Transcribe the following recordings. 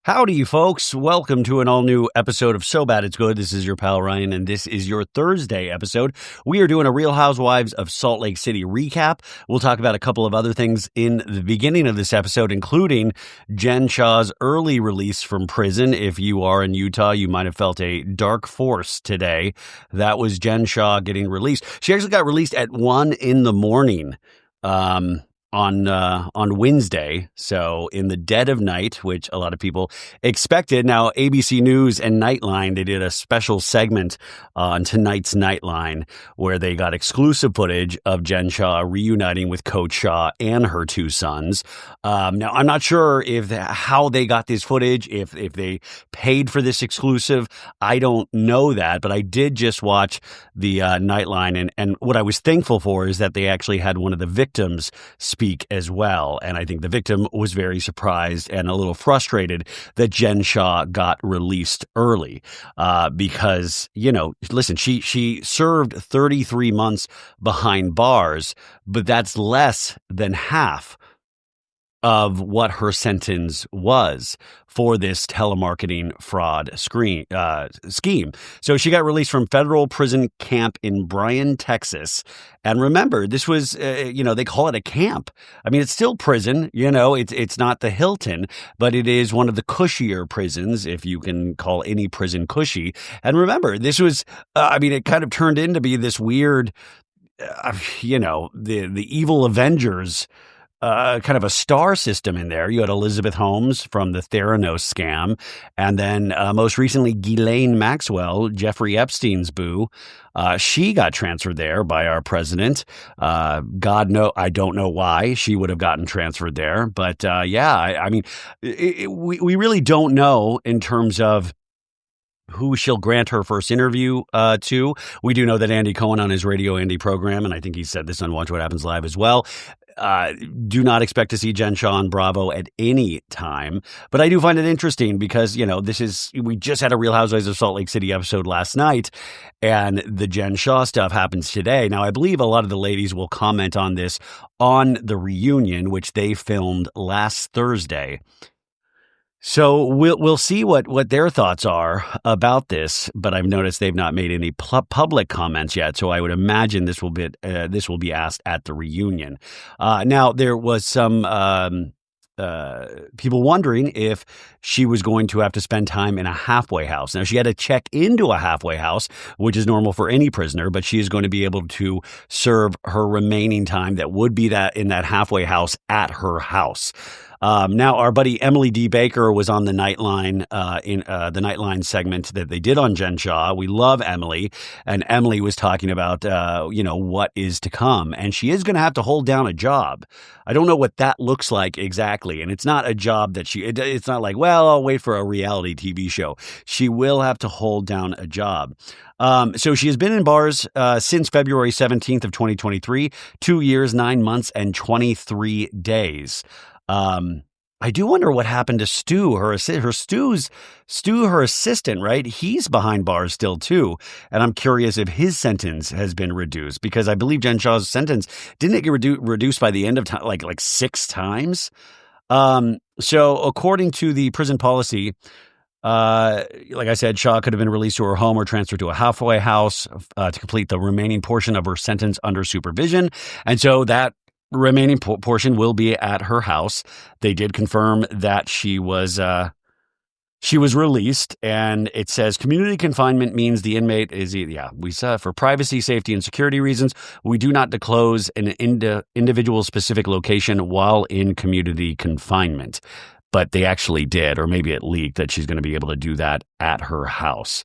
Howdy, you folks. Welcome to an all-new episode of So Bad It's Good. This is your pal Ryan, and this is your Thursday episode. We are doing a Real Housewives of Salt Lake City recap. We'll talk about a couple of other things in the beginning of this episode, including Jen Shah's early release from prison. If you are in Utah, you might have felt a dark force today. That was Jen Shah getting released. She actually got released at 1 a.m. On Wednesday, so in the dead of night, which a lot of people expected. Now, ABC News and Nightline, they did a special segment on tonight's Nightline where they got exclusive footage of Jen Shah reuniting with Coach Shah and her two sons. Now, I'm not sure how they got this footage, if they paid for this exclusive. I don't know that, but I did just watch the Nightline, and what I was thankful for is that they actually had one of the victims speak as well. And I think the victim was very surprised and a little frustrated that Jen Shah got released early because, listen, she served 33 months behind bars, but that's less than half of what her sentence was for this telemarketing fraud scheme. So she got released from federal prison camp in Bryan, Texas. And remember, this was, they call it a camp. I mean, it's still prison, it's not the Hilton, but it is one of the cushier prisons, if you can call any prison cushy. And remember, this was, it kind of turned into be this weird, the evil Avengers kind of a star system in there. You had Elizabeth Holmes from the Theranos scam, and then most recently Ghislaine Maxwell, Jeffrey Epstein's boo. She got transferred there by our president. I don't know why she would have gotten transferred there, but we really don't know in terms of who she'll grant her first interview to. We do know that Andy Cohen on his Radio Andy program, and I think he said this on Watch What Happens Live as well, do not expect to see Jen Shah on Bravo at any time. But I do find it interesting because, we just had a Real Housewives of Salt Lake City episode last night, and the Jen Shah stuff happens today. Now, I believe a lot of the ladies will comment on this on the reunion, which they filmed last Thursday. So we'll see what their thoughts are about this, but I've noticed they've not made any public comments yet. So I would imagine this will be asked at the reunion. Now there was some people wondering if she was going to have to spend time in a halfway house. Now, she had to check into a halfway house, which is normal for any prisoner, but she is going to be able to serve her remaining time that would be in that halfway house at her house. Now, our buddy Emily D. Baker was on the Nightline in the Nightline segment that they did on Jen Shah. We love Emily, and Emily was talking about what is to come, and she is going to have to hold down a job. I don't know what that looks like exactly, and it's not a job that it's not like, well, I'll wait for a reality TV show. She will have to hold down a job. So she has been in bars since February 17th of 2023, 2 years, 9 months, and 23 days. I do wonder what happened to Stu, her assistant, right? He's behind bars still too. And I'm curious if his sentence has been reduced, because I believe Jen Shah's sentence, didn't it get reduced by the end of time, like 6 times? So according to the prison policy, like I said, Shah could have been released to her home or transferred to a halfway house to complete the remaining portion of her sentence under supervision. And so that remaining portion will be at her house. They did confirm that she was released, and it says community confinement means the inmate is, we saw for privacy, safety, and security reasons, we do not disclose an individual specific location while in community confinement. But they actually did, or maybe it leaked that she's going to be able to do that at her house.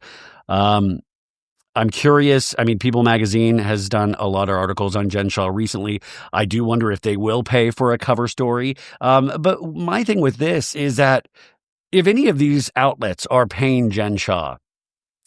I'm curious. People Magazine has done a lot of articles on Jen Shah recently. I do wonder if they will pay for a cover story. But my thing with this is that if any of these outlets are paying Jen Shah,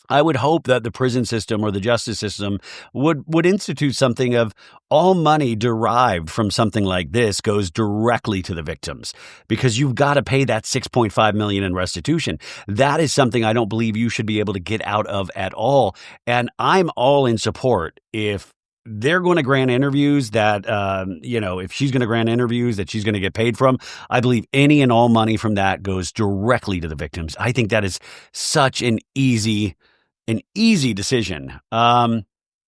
I would hope that the prison system or the justice system would institute something of all money derived from something like this goes directly to the victims, because you've got to pay that $6.5 million in restitution. That is something I don't believe you should be able to get out of at all. And I'm all in support if they're going to grant interviews that, if she's going to grant interviews that she's going to get paid from, I believe any and all money from that goes directly to the victims. I think that is such an easy decision.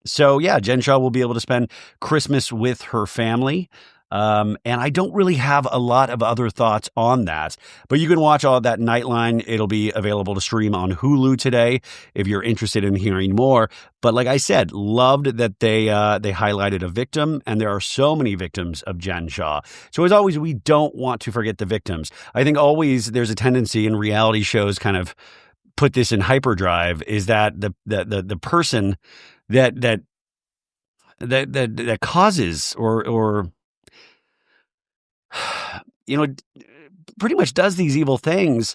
So yeah, Jen Shah will be able to spend Christmas with her family. And I don't really have a lot of other thoughts on that, but you can watch all of that Nightline. It'll be available to stream on Hulu today if you're interested in hearing more. But like I said, loved that they highlighted a victim, and there are so many victims of Jen Shah. So as always, we don't want to forget the victims. I think always there's a tendency in reality shows kind of put this in hyperdrive, is that the person that causes or pretty much does these evil things,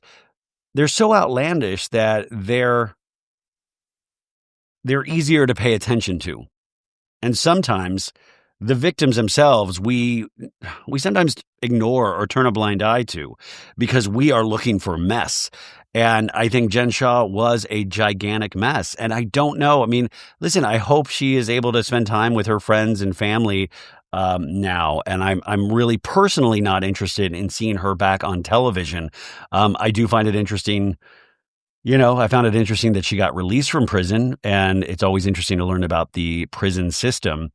they're so outlandish that they're easier to pay attention to. And sometimes the victims themselves, we sometimes ignore or turn a blind eye to because we are looking for mess. And I think Jen Shah was a gigantic mess. And I don't know. I mean, listen, I hope she is able to spend time with her friends and family now. And I'm really personally not interested in seeing her back on television. I do find it interesting. I found it interesting that she got released from prison, and it's always interesting to learn about the prison system.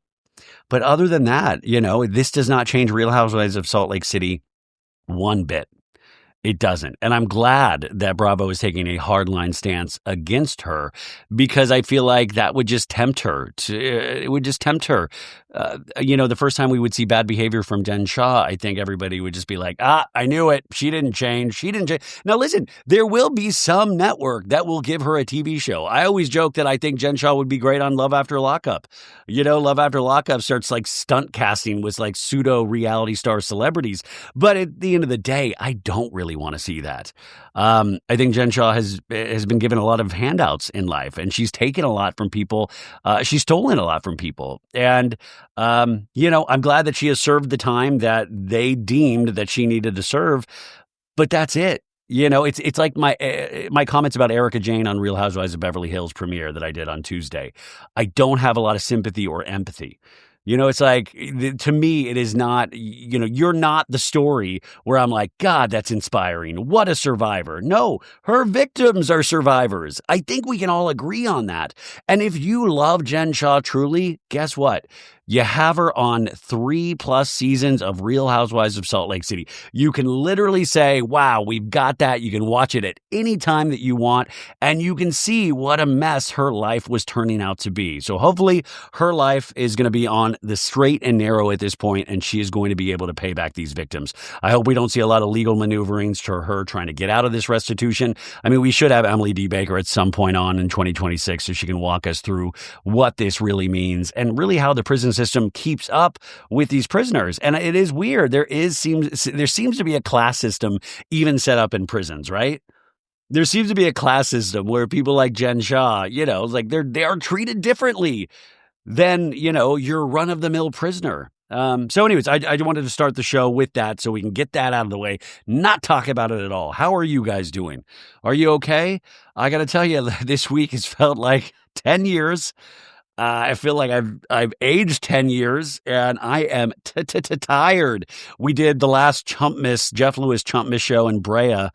But other than that, this does not change Real Housewives of Salt Lake City one bit. It doesn't. And I'm glad that Bravo is taking a hardline stance against her, because I feel like that would just tempt her. It would just tempt her. The first time we would see bad behavior from Jen Shah, I think everybody would just be like, I knew it. She didn't change. Now, listen, there will be some network that will give her a TV show. I always joke that I think Jen Shah would be great on Love After Lockup. Love After Lockup starts like stunt casting with like pseudo reality star celebrities. But at the end of the day, I don't really want to see that. I think Jen Shah has been given a lot of handouts in life, and she's taken a lot from people. She's stolen a lot from people. And, I'm glad that she has served the time that they deemed that she needed to serve, but that's it. It's like my comments about Erica Jane on Real Housewives of Beverly Hills premiere that I did on Tuesday. I don't have a lot of sympathy or empathy. It's like, to me, it is not, you're not the story where I'm like, God, that's inspiring. What a survivor. No, her victims are survivors. I think we can all agree on that. And if you love Jen Shah truly, guess what? You have her on 3+ seasons of Real Housewives of Salt Lake City. You can literally say, wow, we've got that. You can watch it at any time that you want, and you can see what a mess her life was turning out to be. So hopefully her life is going to be on the straight and narrow at this point, and she is going to be able to pay back these victims. I hope we don't see a lot of legal maneuverings to her trying to get out of this restitution. I mean, we should have Emily D. Baker at some point on in 2026 so she can walk us through what this really means and really how the prison system keeps up with these prisoners. And it is weird. There seems to be a class system even set up in prisons, right? There seems to be a class system where people like Jen Shah, like they are treated differently than, your run-of-the-mill prisoner. So anyways, I wanted to start the show with that so we can get that out of the way, not talk about it at all. How are you guys doing? Are you okay? I got to tell you, this week has felt like 10 years. I feel like I've aged 10 years, and I am tired. We did the last Chumpmas, Jeff Lewis Chumpmas show in Brea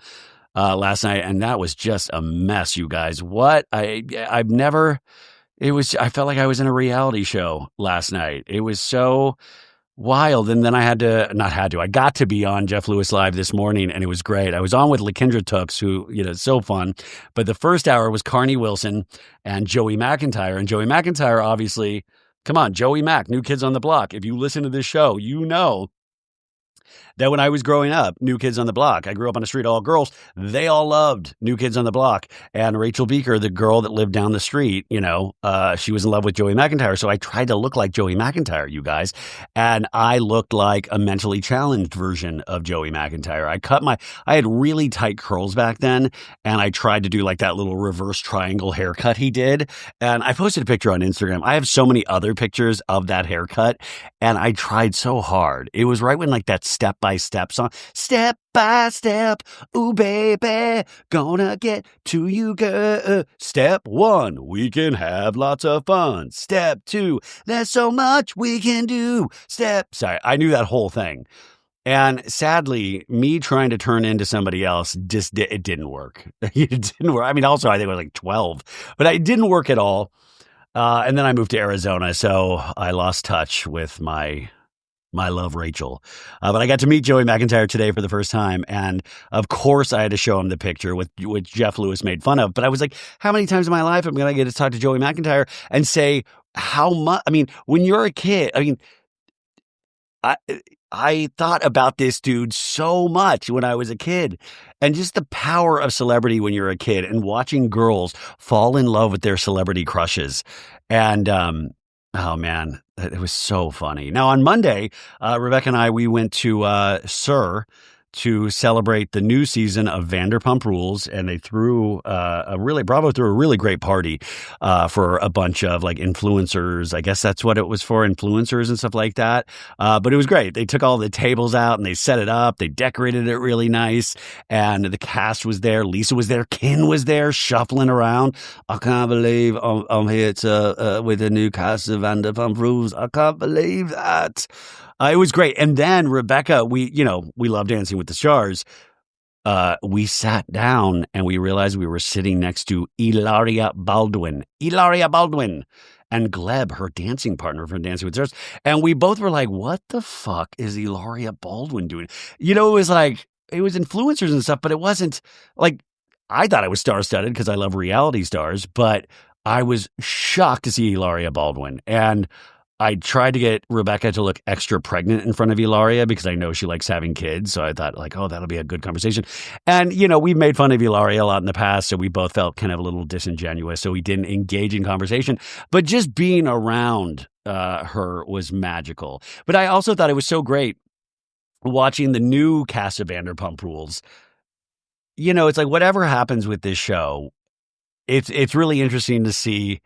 last night, and that was just a mess, you guys. What? I felt like I was in a reality show last night. It was so wild. And then I got to be on Jeff Lewis Live this morning, and it was great. I was on with LaKendra Tooks, who, so fun. But the first hour was Carney Wilson and Joey McIntyre. And Joey McIntyre, obviously, come on, Joey Mac, New Kids on the Block. If you listen to this show, you know that when I was growing up, New Kids on the Block, I grew up on a street, all girls, they all loved New Kids on the Block. And Rachel Beaker, the girl that lived down the street, she was in love with Joey McIntyre. So I tried to look like Joey McIntyre, you guys. And I looked like a mentally challenged version of Joey McIntyre. I had really tight curls back then. And I tried to do like that little reverse triangle haircut he did. And I posted a picture on Instagram. I have so many other pictures of that haircut. And I tried so hard. It was right when like that step-by-step song. Step by step, ooh baby, gonna get to you, girl. Step 1, we can have lots of fun. Step 2, there's so much we can do. Sorry, I knew that whole thing. And sadly, me trying to turn into somebody else it didn't work. It didn't work. I mean, also, I think I was like 12, but it didn't work at all. And then I moved to Arizona, so I lost touch with my love, Rachel. But I got to meet Joey McIntyre today for the first time. And of course, I had to show him the picture which Jeff Lewis made fun of. But I was like, how many times in my life am I going to get to talk to Joey McIntyre and say how much? I mean, when you're a kid, I mean, I thought about this dude so much when I was a kid, and just the power of celebrity when you're a kid and watching girls fall in love with their celebrity crushes. And, oh man, it was so funny. Now on Monday, Rebecca and I, we went to, SUR to celebrate the new season of Vanderpump Rules, and they threw Bravo threw a really great party for a bunch of like influencers. I guess that's what it was for, influencers and stuff like that. But it was great. They took all the tables out and they set it up. They decorated it really nice, and the cast was there. Lisa was there. Ken was there, shuffling around. I can't believe I'm here with the new cast of Vanderpump Rules. I can't believe that. It was great. And then Rebecca, we love Dancing with the Stars. We sat down and we realized we were sitting next to Hilaria Baldwin and Gleb, her dancing partner from Dancing with the Stars. And we both were like, what the fuck is Hilaria Baldwin doing? It was like, it was influencers and stuff, but it wasn't like, I thought it was star-studded because I love reality stars, but I was shocked to see Hilaria Baldwin. And I tried to get Rebecca to look extra pregnant in front of Hilaria because I know she likes having kids. So I thought like, oh, that'll be a good conversation. And, we've made fun of Hilaria a lot in the past. So we both felt kind of a little disingenuous. So we didn't engage in conversation. But just being around her was magical. But I also thought it was so great watching the new cast of Vanderpump Rules. It's like whatever happens with this show, it's really interesting to see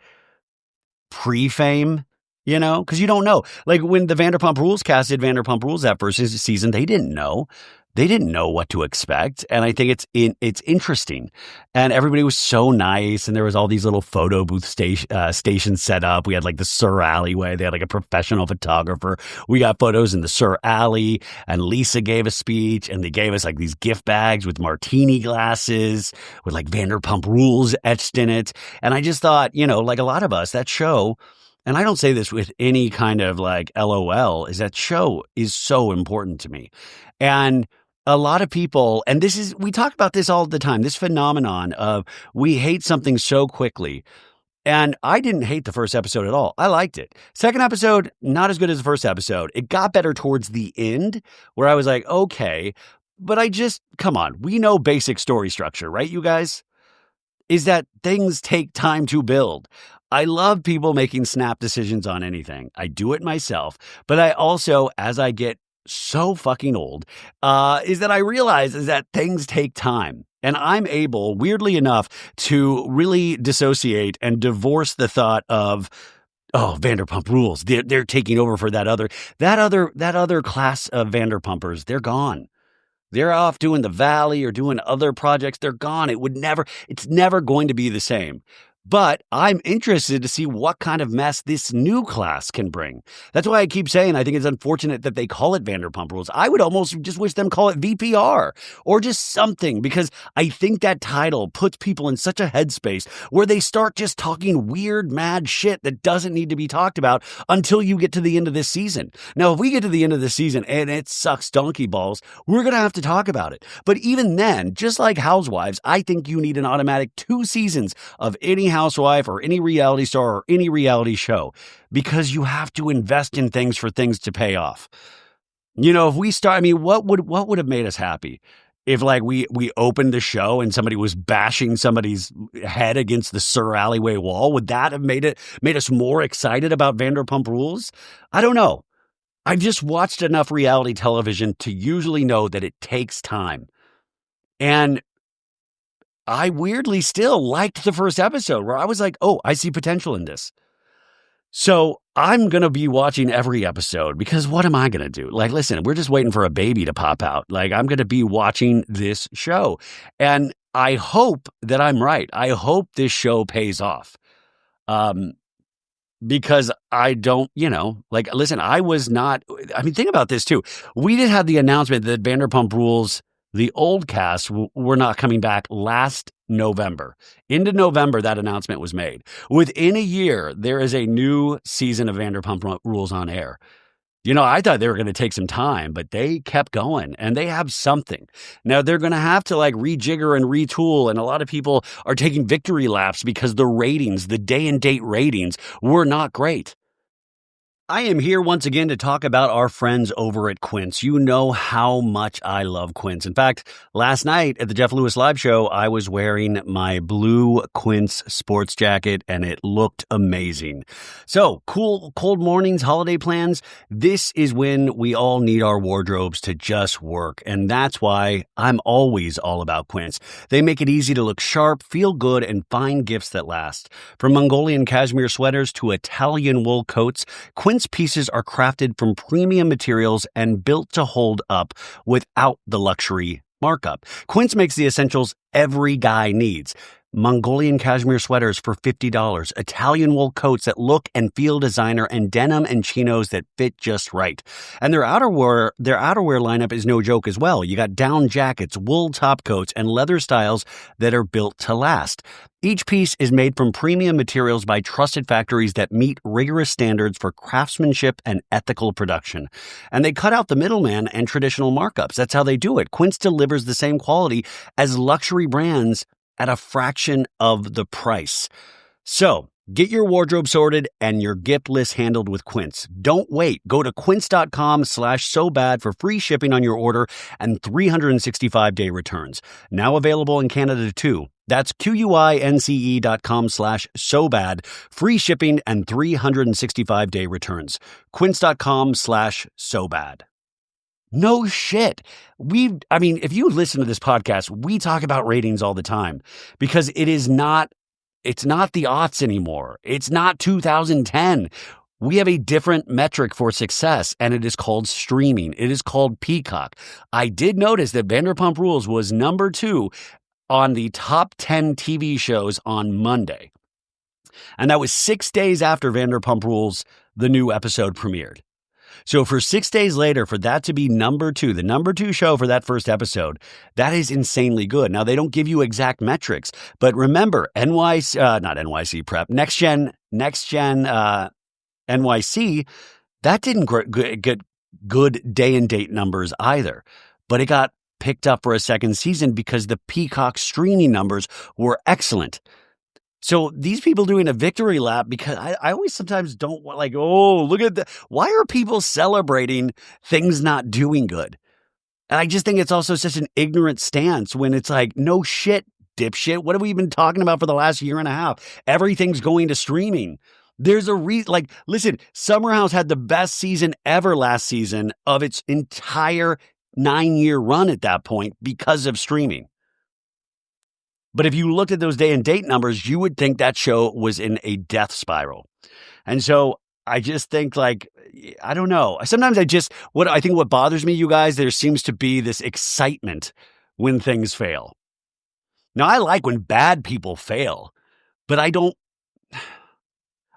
pre-fame. Because you don't know. Like when the Vanderpump Rules cast did Vanderpump Rules that first season, they didn't know. They didn't know what to expect. And I think it's interesting. And everybody was so nice. And there was all these little photo booth stations set up. We had like the SUR alleyway. They had like a professional photographer. We got photos in the SUR alley. And Lisa gave a speech. And they gave us like these gift bags with martini glasses with like Vanderpump Rules etched in it. And I just thought, like a lot of us, that show... And I don't say this with any kind of like LOL, is that show is so important to me. And a lot of people, and we talk about this all the time, this phenomenon of we hate something so quickly. And I didn't hate the first episode at all. I liked it. Second episode, not as good as the first episode. It got better towards the end where I was like, okay, but come on, we know basic story structure, right, you guys? Is that things take time to build. I love people making snap decisions on anything. I do it myself, but I also, as I get so fucking old, is that I realize is that things take time. And I'm able, weirdly enough, to really dissociate and divorce the thought of, oh, Vanderpump Rules. They're taking over for that other class of Vanderpumpers. They're gone. They're off doing The Valley or doing other projects. They're gone. It's never going to be the same. But I'm interested to see what kind of mess this new class can bring. That's why I keep saying I think it's unfortunate that they call it Vanderpump Rules. I would almost just wish them call it VPR or just something, because I think that title puts people in such a headspace where they start just talking weird, mad shit that doesn't need to be talked about until you get to the end of this season. Now, if we get to the end of this season and it sucks donkey balls, we're going to have to talk about it. But even then, just like Housewives, I think you need an automatic 2 seasons of any housewife or any reality star or any reality show, because you have to invest in things for things to pay off. If we start, what would have made us happy if like we opened the show and somebody was bashing somebody's head against the SUR alleyway wall? Would that have made us more excited about Vanderpump Rules? I don't know. I've just watched enough reality television to usually know that it takes time. And I weirdly still liked the first episode where I was like, oh, I see potential in this. So I'm going to be watching every episode because what am I going to do? Like, listen, we're just waiting for a baby to pop out. Like, I'm going to be watching this show. And I hope that I'm right. I hope this show pays off. Because I don't, like, listen, think about this too. We did have the announcement that Vanderpump Rules, the old cast, were not coming back last November. Into November, that announcement was made. Within a year, there is a new season of Vanderpump Rules on air. I thought they were going to take some time, but they kept going and they have something. Now they're going to have to rejigger and retool. And a lot of people are taking victory laps because the day and date ratings were not great. I am here once again to talk about our friends over at Quince. You know how much I love Quince. In fact, last night at the Jeff Lewis Live Show, I was wearing my blue Quince sports jacket and it looked amazing. So, cool, cold mornings, holiday plans. This is when we all need our wardrobes to just work. And that's why I'm always all about Quince. They make it easy to look sharp, feel good, and find gifts that last. From Mongolian cashmere sweaters to Italian wool coats, Quince pieces are crafted from premium materials and built to hold up without the luxury markup. Quince makes the essentials every guy needs. Mongolian cashmere sweaters for $50, Italian wool coats that look and feel designer, and denim and chinos that fit just right. And their outerwear lineup is no joke as well. You got down jackets, wool top coats, and leather styles that are built to last. Each piece is made from premium materials by trusted factories that meet rigorous standards for craftsmanship and ethical production. And they cut out the middleman and traditional markups. That's how they do it. Quince delivers the same quality as luxury brands at a fraction of the price. So, get your wardrobe sorted and your gift list handled with Quince. Don't wait. Go to quince.com/sobad for free shipping on your order and 365-day returns. Now available in Canada too. That's QUINCE.com/sobad. Free shipping and 365-day returns. Quince.com/sobad. No shit. If you listen to this podcast, we talk about ratings all the time because it's not the aughts anymore. It's not 2010. We have a different metric for success, and it is called streaming. It is called Peacock. I did notice that Vanderpump Rules was number 2 on the top 10 TV shows on Monday. And that was 6 days after Vanderpump Rules, the new episode premiered. So for 6 days later, for that to be number 2, the number 2 show for that first episode, that is insanely good. Now, they don't give you exact metrics, but remember, Next Gen NYC, that didn't get good day and date numbers either, but it got picked up for a second season because the Peacock streaming numbers were excellent. So these people doing a victory lap, because I always sometimes don't look at that. Why are people celebrating things not doing good? And I just think it's also such an ignorant stance when it's like, no shit, dipshit. What have we been talking about for the last year and a half? Everything's going to streaming. There's a reason. Listen, Summer House had the best season ever last season of its entire 9-year run at that point because of streaming. But if you looked at those day and date numbers, you would think that show was in a death spiral. And so I just think I don't know. Sometimes what bothers me, you guys, there seems to be this excitement when things fail. Now, I like when bad people fail, but I don't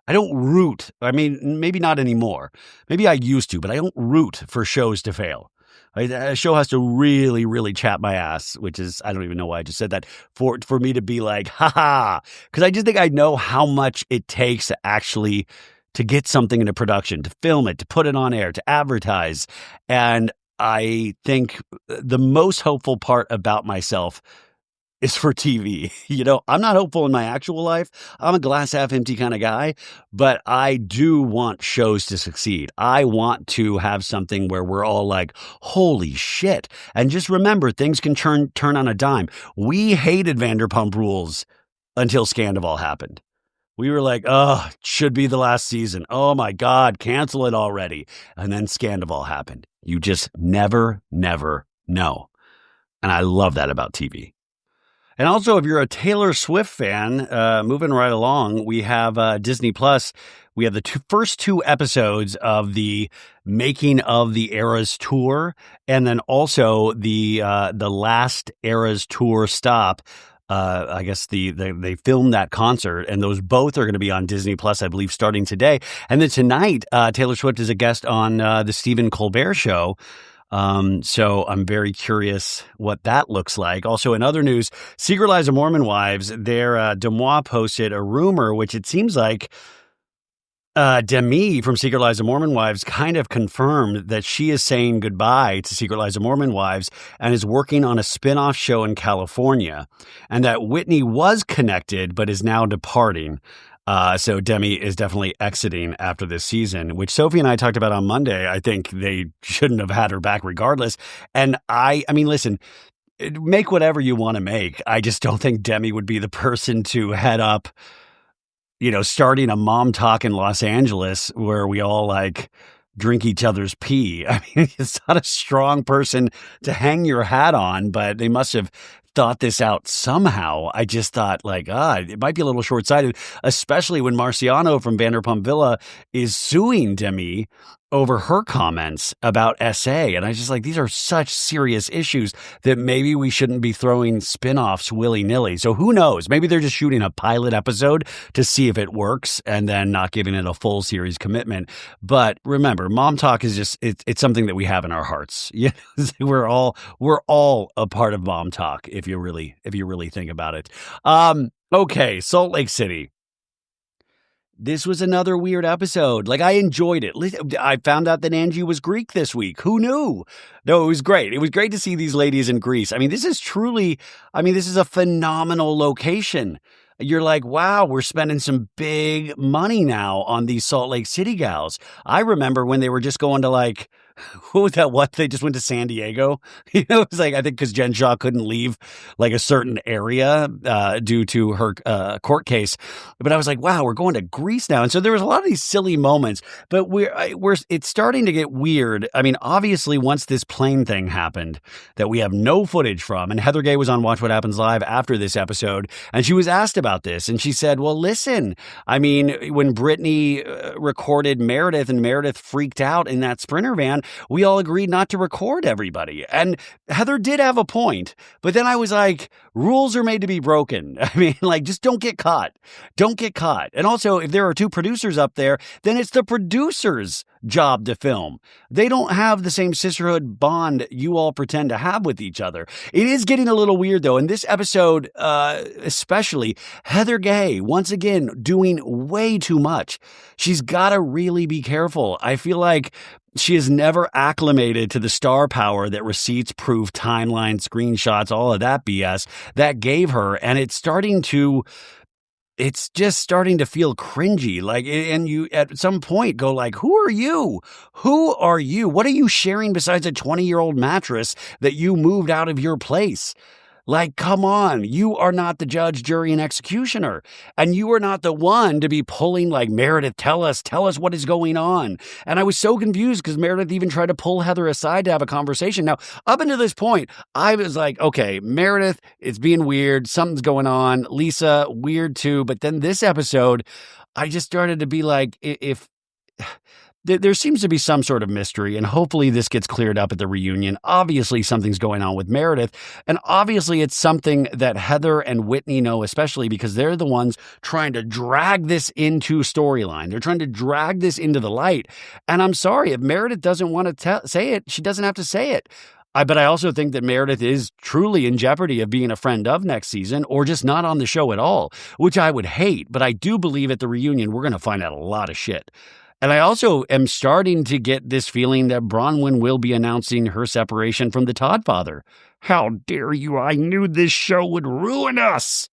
root. Maybe not anymore. Maybe I used to, but I don't root for shows to fail. A show has to really, really chap my ass, which is, I don't even know why I just said that, for me to be like, ha. Because I just think I know how much it takes to get something into production, to film it, to put it on air, to advertise. And I think the most hopeful part about myself is for TV. I'm not hopeful in my actual life. I'm a glass half empty kind of guy, but I do want shows to succeed. I want to have something where we're all like, holy shit. And just remember, things can turn on a dime. We hated Vanderpump Rules until Scandival happened. We were like, oh, it should be the last season. Oh my God, cancel it already. And then Scandival happened. You just never know. And I love that about TV. And also, if you're a Taylor Swift fan, moving right along, we have Disney Plus. We have the first two episodes of the Making of the Eras tour, and then also the last Eras tour stop. I guess they filmed that concert, and those both are going to be on Disney Plus, I believe, starting today. And then tonight, Taylor Swift is a guest on the Stephen Colbert Show. So I'm very curious what that looks like. Also, in other news, Secret Lives of Mormon Wives, their Demois posted a rumor, which it seems like Demi from Secret Lives of Mormon Wives kind of confirmed that she is saying goodbye to Secret Lives of Mormon Wives and is working on a spin-off show in California, and that Whitney was connected but is now departing. So Demi is definitely exiting after this season, which Sophie and I talked about on Monday. I think they shouldn't have had her back regardless. And I mean, listen, make whatever you want to make. I just don't think Demi would be the person to head up, starting a mom talk in Los Angeles where we all like drink each other's pee. I mean, it's not a strong person to hang your hat on, but they must have thought this out somehow. I just thought it might be a little short-sighted, especially when Marciano from Vanderpump Villa is suing Demi over her comments about SA. And I was just like, these are such serious issues that maybe we shouldn't be throwing spin-offs willy-nilly. So who knows? Maybe they're just shooting a pilot episode to see if it works and then not giving it a full series commitment. But remember, Mom Talk is just, it's something that we have in our hearts. We're all a part of Mom Talk if you really think about it. Okay, Salt Lake City. This was another weird episode. I enjoyed it. I found out that Angie was Greek this week. Who knew? No, it was great. It was great to see these ladies in Greece. I mean, this is a phenomenal location. You're like, wow, we're spending some big money now on these Salt Lake City gals. I remember when they were just going to they just went to San Diego. It was I think because Jen Shah couldn't leave a certain area due to her court case. But I was like, wow, we're going to Greece now. And so there was a lot of these silly moments, but it's starting to get weird. I mean, obviously once this plane thing happened that we have no footage from, and Heather Gay was on Watch What Happens Live after this episode, and she was asked about this, and she said, well, listen, I mean, when Brittany recorded Meredith and Meredith freaked out in that Sprinter van, we all agreed not to record everybody. And Heather did have a point, but then I was like, rules are made to be broken. I mean, just don't get caught. Don't get caught. And also, if there are two producers up there, then it's the producer's job to film. They don't have the same sisterhood bond you all pretend to have with each other. It is getting a little weird, though. In this episode, especially, Heather Gay, once again, doing way too much. She's got to really be careful. I feel like she has never acclimated to the star power that receipts, proof, timeline, screenshots, all of that BS that gave her. And it's just starting to feel cringy. And you at some point go who are you? Who are you? What are you sharing besides a 20-year-old mattress that you moved out of your place? Come on, you are not the judge, jury, and executioner. And you are not the one to be pulling Meredith, tell us what is going on. And I was so confused because Meredith even tried to pull Heather aside to have a conversation. Now, up until this point, I was like, okay, Meredith, it's being weird. Something's going on. Lisa, weird too. But then this episode, I just started to be like, if there seems to be some sort of mystery, and hopefully this gets cleared up at the reunion. Obviously, something's going on with Meredith, and obviously it's something that Heather and Whitney know, especially because they're the ones trying to drag this into storyline. They're trying to drag this into the light, and I'm sorry, if Meredith doesn't want to say it, she doesn't have to say it. But I also think that Meredith is truly in jeopardy of being a friend of next season or just not on the show at all, which I would hate, but I do believe at the reunion we're going to find out a lot of shit. And I also am starting to get this feeling that Bronwyn will be announcing her separation from the Todd father. How dare you? I knew this show would ruin us.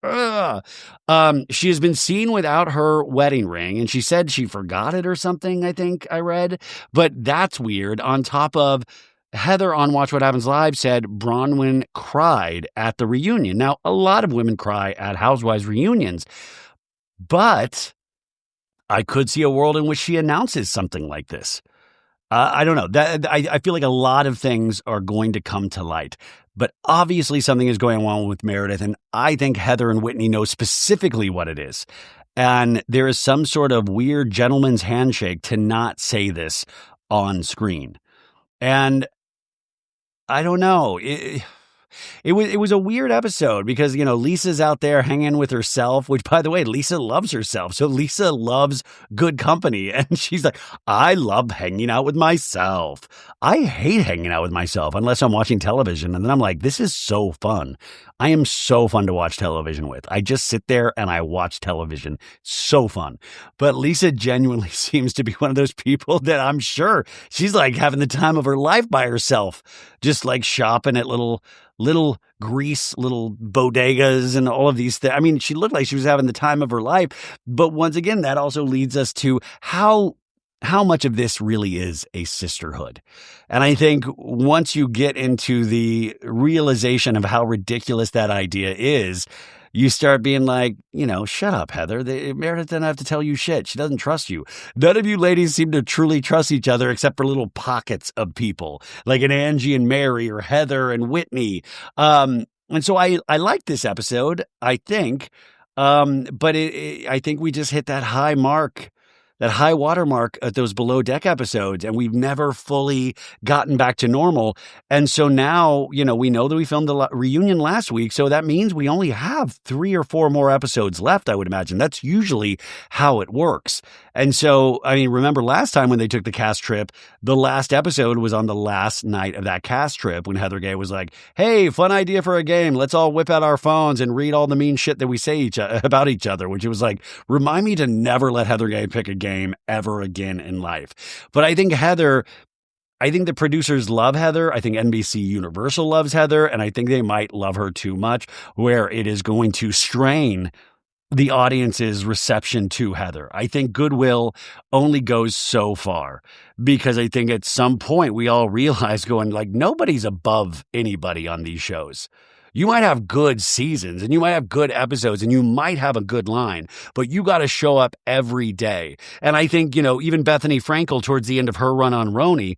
She has been seen without her wedding ring, and she said she forgot it or something, I think I read. But that's weird. On top of Heather on Watch What Happens Live said Bronwyn cried at the reunion. Now, a lot of women cry at Housewives reunions, but I could see a world in which she announces something like this. I don't know. I feel like a lot of things are going to come to light, but obviously something is going on with Meredith, and I think Heather and Whitney know specifically what it is. And there is some sort of weird gentleman's handshake to not say this on screen. And I don't know. It was a weird episode because, Lisa's out there hanging with herself, which, by the way, Lisa loves herself. So Lisa loves good company. And she's like, I love hanging out with myself. I hate hanging out with myself unless I'm watching television. And then I'm like, this is so fun. I am so fun to watch television with. I just sit there and I watch television. So fun. But Lisa genuinely seems to be one of those people that I'm sure she's like having the time of her life by herself, just like shopping at little Greece, little bodegas and all of these things. I mean, she looked like she was having the time of her life. But once again, that also leads us to how much of this really is a sisterhood. And I think once you get into the realization of how ridiculous that idea is, you start being like, shut up, Heather. Meredith doesn't have to tell you shit. She doesn't trust you. None of you ladies seem to truly trust each other except for little pockets of people, like an Angie and Mary or Heather and Whitney. And so I like this episode, I think. But I think we just hit that high watermark at those below deck episodes, and we've never fully gotten back to normal. And so now, we know that we filmed the reunion last week. So that means we only have 3 or 4 more episodes left, I would imagine. That's usually how it works. And so, remember last time when they took the cast trip, the last episode was on the last night of that cast trip when Heather Gay was like, hey, fun idea for a game. Let's all whip out our phones and read all the mean shit that we say about each other, which it was like, remind me to never let Heather Gay pick a game ever again in life. But I think the producers love Heather. I think NBC Universal loves Heather, and I think they might love her too much, where it is going to strain the audience's reception to Heather. I think goodwill only goes so far, because I think at some point we all realize going like, nobody's above anybody on these shows. You might have good seasons and you might have good episodes and you might have a good line, but you got to show up every day. And I think, even Bethany Frankel towards the end of her run on Roni,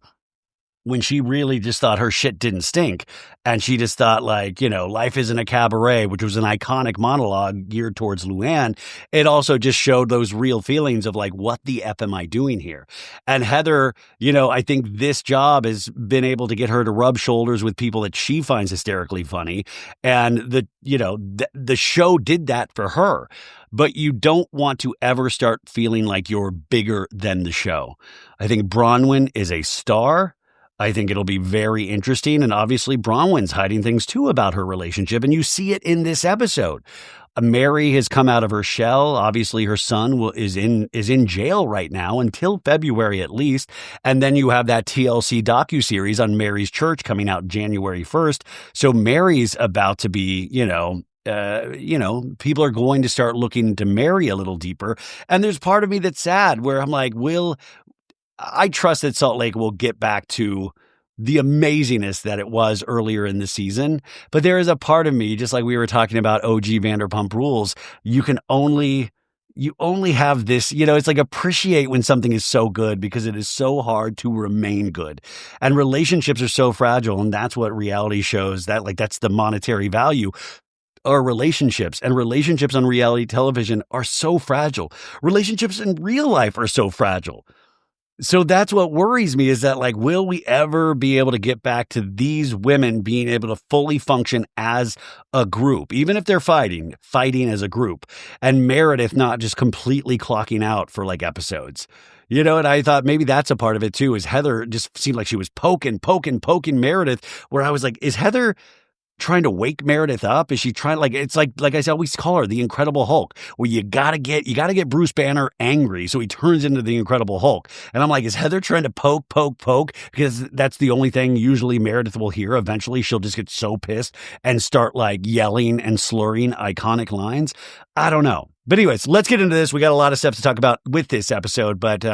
when she really just thought her shit didn't stink, and she just thought like, life isn't a cabaret, which was an iconic monologue geared towards Luann, it also just showed those real feelings of like, what the F am I doing here? And Heather, I think this job has been able to get her to rub shoulders with people that she finds hysterically funny. And the show did that for her. But you don't want to ever start feeling like you're bigger than the show. I think Bronwyn is a star. I think it'll be very interesting. And obviously Bronwyn's hiding things too about her relationship. And you see it in this episode. Mary has come out of her shell. Obviously her son is in jail right now until February at least. And then you have that TLC docuseries on Mary's church coming out January 1st. So Mary's about to be, people are going to start looking into Mary a little deeper. And there's part of me that's sad where I'm like, I trust that Salt Lake will get back to the amazingness that it was earlier in the season. But there is a part of me, just like we were talking about OG Vanderpump Rules, you only have this, it's like appreciate when something is so good because it is so hard to remain good. And relationships are so fragile. And that's what reality shows, that's the monetary value. Are relationships, and relationships on reality television are so fragile. Relationships in real life are so fragile. So that's what worries me, is that will we ever be able to get back to these women being able to fully function as a group, even if they're fighting as a group, and Meredith not just completely clocking out for episodes. And I thought maybe that's a part of it too, is Heather just seemed like she was poking Meredith, where I was like, is Heather trying to wake Meredith up? Is she trying it's like I always call her the Incredible Hulk, where you gotta get Bruce Banner angry so he turns into the Incredible Hulk. And I'm like, is Heather trying to poke? Because that's the only thing usually Meredith will hear. Eventually she'll just get so pissed and start yelling and slurring iconic lines. I don't know. But anyways, let's get into this. We got a lot of stuff to talk about with this episode. But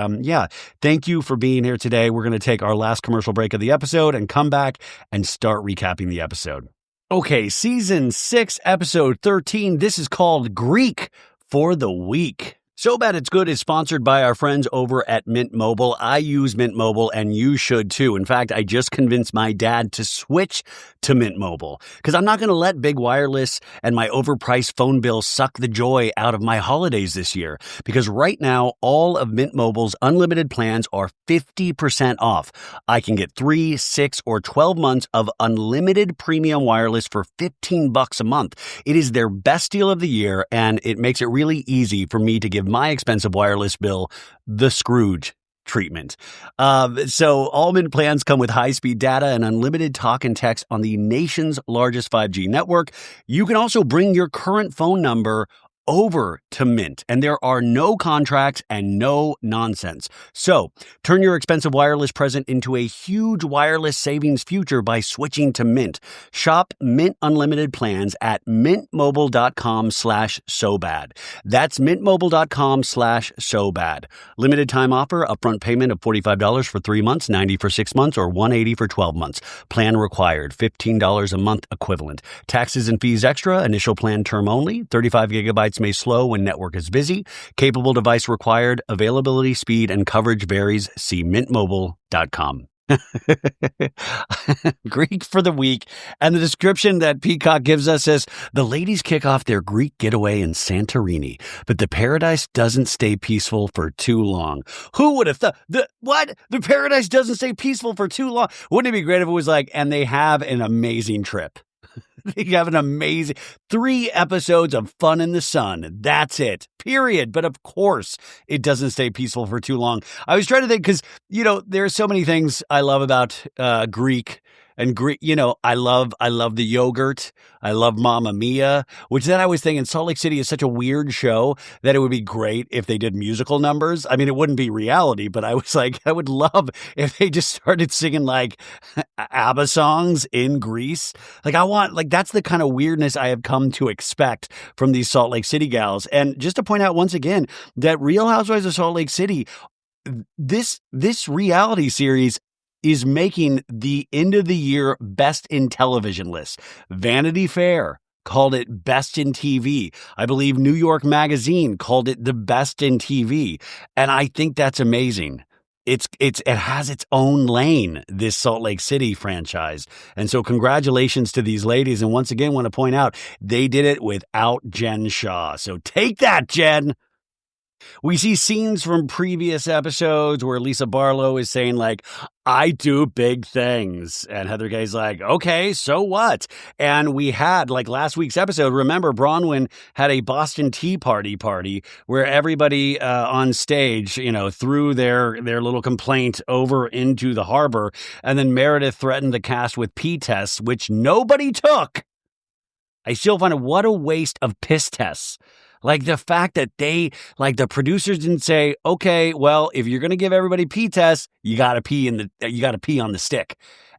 thank you for being here today. We're going to take our last commercial break of the episode and come back and start recapping the episode. Okay, season 6, episode 13. This is called Greek for the Week. So Bad It's Good is sponsored by our friends over at Mint Mobile. I use Mint Mobile, and you should too. In fact, I just convinced my dad to switch to Mint Mobile because I'm not going to let big wireless and my overpriced phone bill suck the joy out of my holidays this year. Because right now, all of Mint Mobile's unlimited plans are 50% off. I can get 3, 6, or 12 months of unlimited premium wireless for $15 a month. It is their best deal of the year, and it makes it really easy for me to give my expensive wireless bill the Scrooge treatment. So all Mint plans come with high-speed data and unlimited talk and text on the nation's largest 5G network. You can also bring your current phone number over to Mint, and there are no contracts and no nonsense. So turn your expensive wireless present into a huge wireless savings future by switching to Mint. Shop Mint Unlimited plans at mintmobile.com/sobad. That's mintmobile.com/sobad. Limited time offer, upfront payment of $45 for 3 months, $90 for 6 months, or $180 for 12 months. Plan required, $15 a month equivalent. Taxes and fees extra, initial plan term only, 35 gigabytes may slow when network is busy. Capable device required. Availability, speed, and coverage varies. See mintmobile.com. Greek for the week. And the description that Peacock gives us says, the ladies kick off their Greek getaway in Santorini, but the paradise doesn't stay peaceful for too long. Who would have thought? What? The paradise doesn't stay peaceful for too long? Wouldn't it be great if it was like, and they have an amazing trip? They have an amazing 3 episodes of fun in the sun. That's it. Period. But of course, it doesn't stay peaceful for too long. I was trying to think because, there are so many things I love about Greek. And Greek, I love the yogurt. I love Mamma Mia, which then I was thinking Salt Lake City is such a weird show that it would be great if they did musical numbers. I mean, it wouldn't be reality, but I was like, I would love if they just started singing like ABBA songs in Greece. That's the kind of weirdness I have come to expect from these Salt Lake City gals. And just to point out once again that Real Housewives of Salt Lake City, this reality series is making the end of the year best in television list. Vanity Fair called it best in TV. I believe New York Magazine called it the best in TV. And I think that's amazing. It has its own lane, this Salt Lake City franchise. And so congratulations to these ladies. And once again, want to point out they did it without Jen Shah. So take that, Jen. We see scenes from previous episodes where Lisa Barlow is saying like, I do big things. And Heather Gay's like, okay, so what? And we had like last week's episode, remember Bronwyn had a Boston Tea Party where everybody on stage, threw their little complaint over into the harbor. And then Meredith threatened the cast with pee tests, which nobody took. I still find it, what a waste of piss tests. Like the fact that the producers didn't say, okay, well, if you're going to give everybody pee tests, you got to pee on the stick.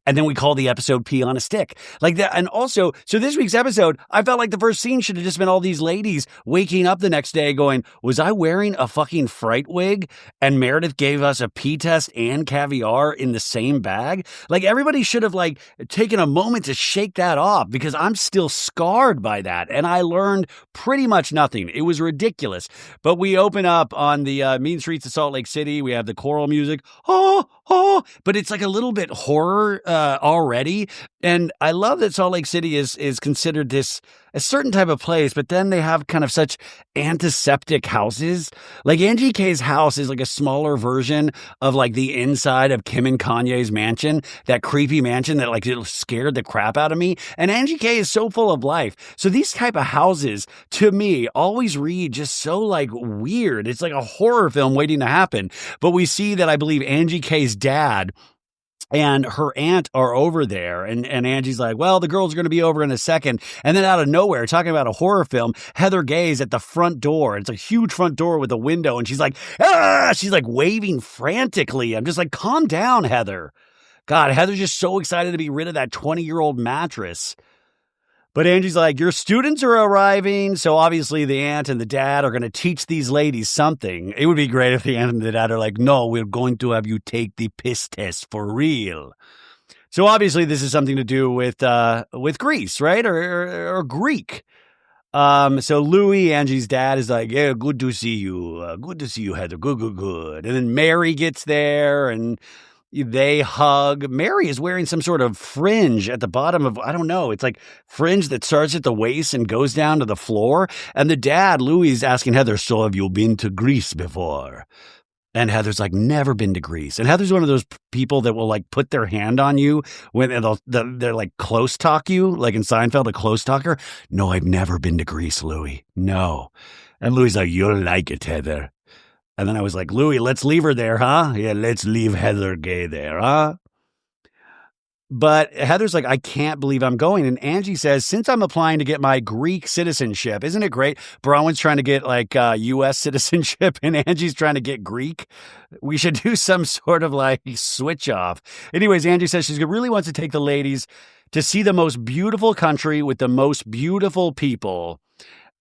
And then we call the episode Pee on a Stick. Like that. And also, so this week's episode, I felt like the first scene should have just been all these ladies waking up the next day going, was I wearing a fucking fright wig? And Meredith gave us a pee test and caviar in the same bag. Like everybody should have like taken a moment to shake that off because I'm still scarred by that. And I learned pretty much nothing. It was ridiculous. But we open up on the mean streets of Salt Lake City. We have the choral music. But it's like a little bit horror already. And I love that Salt Lake City is considered this a certain type of place, but then they have kind of such antiseptic houses. Like Angie K's house is like a smaller version of like the inside of Kim and Kanye's mansion, that creepy mansion that like it scared the crap out of me. And Angie K is so full of life. So these type of houses to me always read just so like weird. It's like a horror film waiting to happen. But we see that I believe Angie K's dad and her aunt are over there. And Angie's like, well, the girls are going to be over in a second. And then out of nowhere, talking about a horror film, Heather Gay's at the front door. It's a huge front door with a window. And she's like, ah! She's like waving frantically. I'm just like, calm down, Heather. God, Heather's just so excited to be rid of that 20-year-old mattress. But Angie's like, your students are arriving. So obviously the aunt and the dad are going to teach these ladies something. It would be great if the aunt and the dad are like, no, we're going to have you take the piss test for real. So obviously this is something to do with Greece, right? Or Greek. So Louis, Angie's dad, is like, yeah, good to see you. Good to see you, Heather. Good, good, good. And then Mary gets there and they hug. Mary is wearing some sort of fringe at the bottom of, I don't know. It's like fringe that starts at the waist and goes down to the floor. And the dad, Louis, is asking Heather, so have you been to Greece before? And Heather's like, never been to Greece. And Heather's one of those people that will like put their hand on you when they're like close talk you, like in Seinfeld, a close talker. No, I've never been to Greece, Louis. No. And Louis like, you'll like it, Heather. And then I was like, Louis, let's leave her there, huh? Yeah, let's leave Heather Gay there, huh? But Heather's like, I can't believe I'm going. And Angie says, since I'm applying to get my Greek citizenship, isn't it great? Bronwyn's trying to get like U.S. citizenship and Angie's trying to get Greek. We should do some sort of like switch off. Anyways, Angie says she really wants to take the ladies to see the most beautiful country with the most beautiful people.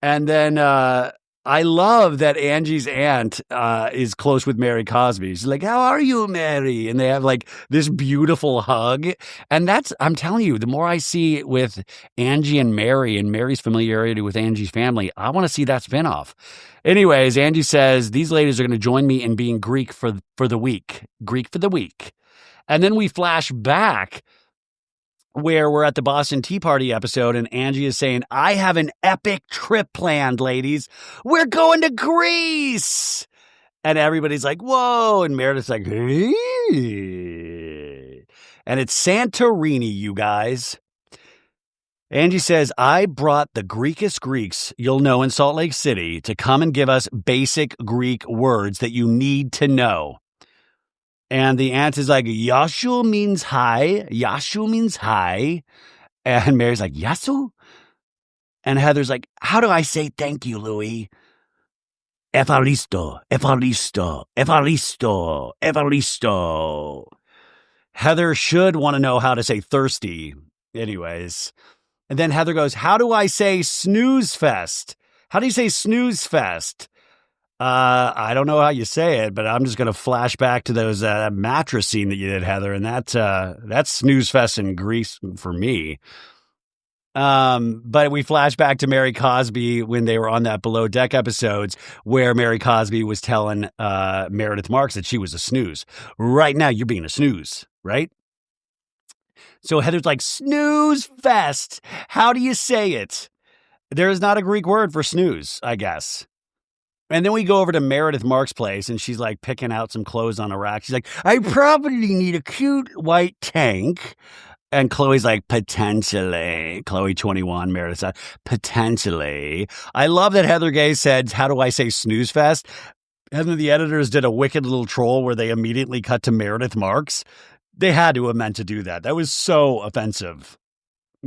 And then I love that Angie's aunt is close with Mary Cosby. She's like, how are you, Mary? And they have like this beautiful hug. And I'm telling you, the more I see it with Angie and Mary's familiarity with Angie's family, I want to see that spinoff. Anyways, Angie says, these ladies are going to join me in being Greek for the week. Greek for the week. And then we flash back where we're at the Boston Tea Party episode and Angie is saying, I have an epic trip planned, ladies. We're going to Greece. And everybody's like, whoa. And Meredith's like, hey. And it's Santorini, you guys. Angie says, I brought the Greekest Greeks you'll know in Salt Lake City to come and give us basic Greek words that you need to know. And the aunt is like, Yashu means hi. Yashu means hi. And Mary's like, Yasu? And Heather's like, how do I say thank you, Louis? Evaristo, Evaristo, Evaristo, Evaristo. Heather should want to know how to say thirsty. Anyways. And then Heather goes, how do I say snooze fest? How do you say snooze fest? I don't know how you say it, but I'm just going to flash back to those mattress scene that you did, Heather, and that's snooze fest in Greece for me. But we flash back to Mary Cosby when they were on that Below Deck episodes where Mary Cosby was telling Meredith Marks that she was a snooze. Right now, you're being a snooze, right? So Heather's like, snooze fest. How do you say it? There is not a Greek word for snooze, I guess. And then we go over to Meredith Marks' place, and she's like picking out some clothes on a rack. She's like, I probably need a cute white tank. And Chloe's like, potentially. Chloe 21, Meredith said, potentially. I love that Heather Gay said, how do I say snooze fest? And then the editors did a wicked little troll where they immediately cut to Meredith Marks. They had to have meant to do that. That was so offensive.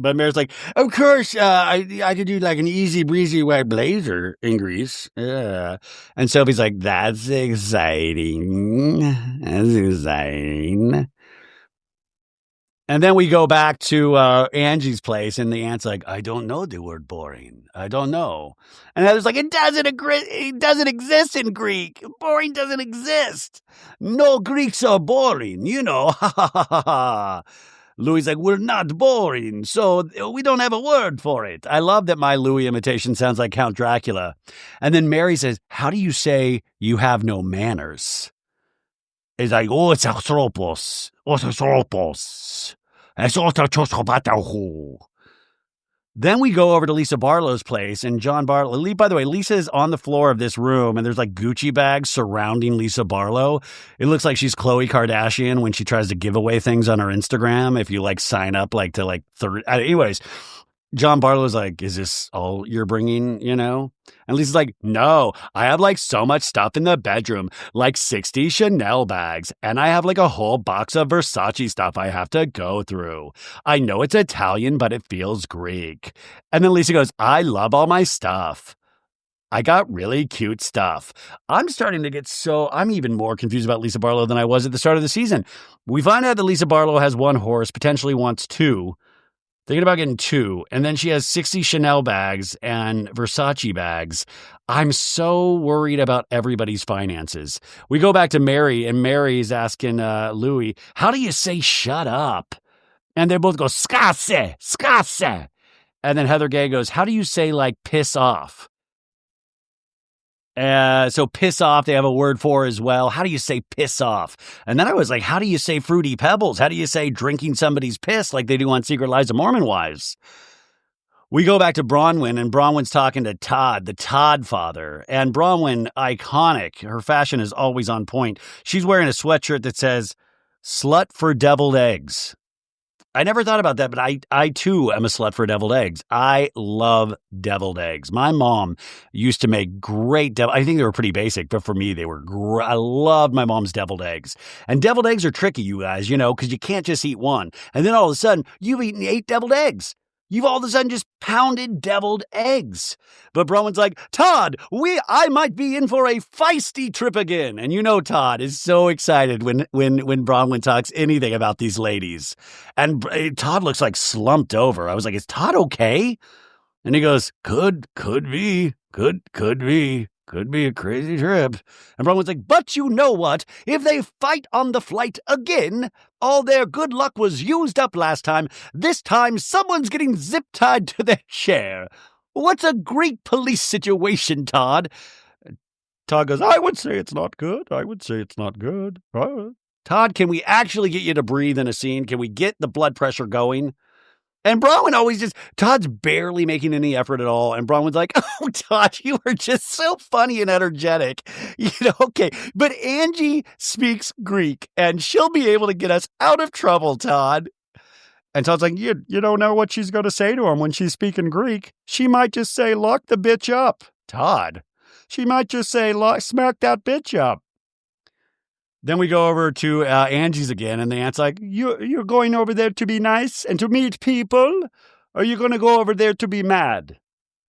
But Mary's like, of course, I could do like an easy breezy white blazer in Greece. Yeah. And Sophie's like, that's exciting. That's exciting. And then we go back to Angie's place, and the aunt's like, I don't know the word boring. I don't know. And Heather's like, it doesn't exist in Greek. Boring doesn't exist. No Greeks are boring, you know. Ha ha ha ha ha. Louis like, we're not boring, so we don't have a word for it. I love that my Louis imitation sounds like Count Dracula. And then Mary says, how do you say you have no manners? It's like, oh, it's Arthropos. Arthropos. Then we go over to Lisa Barlow's place, and John Barlow, by the way, Lisa is on the floor of this room, and there's like Gucci bags surrounding Lisa Barlow. It looks like she's Khloe Kardashian when she tries to give away things on her Instagram. If you like sign up like to like 30, anyways, John Barlow's like, is this all you're bringing, you know? And Lisa's like, no, I have like so much stuff in the bedroom, like 60 Chanel bags. And I have like a whole box of Versace stuff I have to go through. I know it's Italian, but it feels Greek. And then Lisa goes, I love all my stuff. I got really cute stuff. I'm starting to get I'm even more confused about Lisa Barlow than I was at the start of the season. We find out that Lisa Barlow has one horse, potentially wants two. Thinking about getting two. And then she has 60 Chanel bags and Versace bags. I'm so worried about everybody's finances. We go back to Mary, and Mary's asking Louis, how do you say shut up? And they both go, skase, skase. And then Heather Gay goes, how do you say like piss off? So piss off, they have a word for as well. How do you say piss off? And then I was like, how do you say fruity pebbles? How do you say drinking somebody's piss like they do on Secret Lives of Mormon Wives? We go back to Bronwyn, and Bronwyn's talking to Todd, the Todd father. And Bronwyn, iconic. Her fashion is always on point. She's wearing a sweatshirt that says, slut for deviled eggs. I never thought about that, but I too am a slut for deviled eggs. I love deviled eggs. My mom used to make great I think they were pretty basic, but for me, they were I loved my mom's deviled eggs. And deviled eggs are tricky, you guys, because you can't just eat one. And then all of a sudden, you've eaten 8 deviled eggs. You've all of a sudden just pounded deviled eggs. But Bronwyn's like, Todd, I might be in for a feisty trip again. And Todd is so excited when Bronwyn talks anything about these ladies. And Todd looks like slumped over. I was like, is Todd okay? And he goes, could be. Could be a crazy trip. And Bronwyn's like, but you know what? If they fight on the flight again, all their good luck was used up last time. This time, someone's getting zip-tied to their chair. What's a great police situation, Todd? Todd goes, I would say it's not good. Todd, can we actually get you to breathe in a scene? Can we get the blood pressure going? And Bronwyn always Todd's barely making any effort at all. And Bronwyn's like, oh, Todd, you are just so funny and energetic. Okay. But Angie speaks Greek, and she'll be able to get us out of trouble, Todd. And Todd's like, you don't know what she's going to say to him when she's speaking Greek. She might just say, lock the bitch up. Todd. She might just say, smack that bitch up. Then we go over to Angie's again, and the aunt's like, you're going over there to be nice and to meet people? Or are you going to go over there to be mad?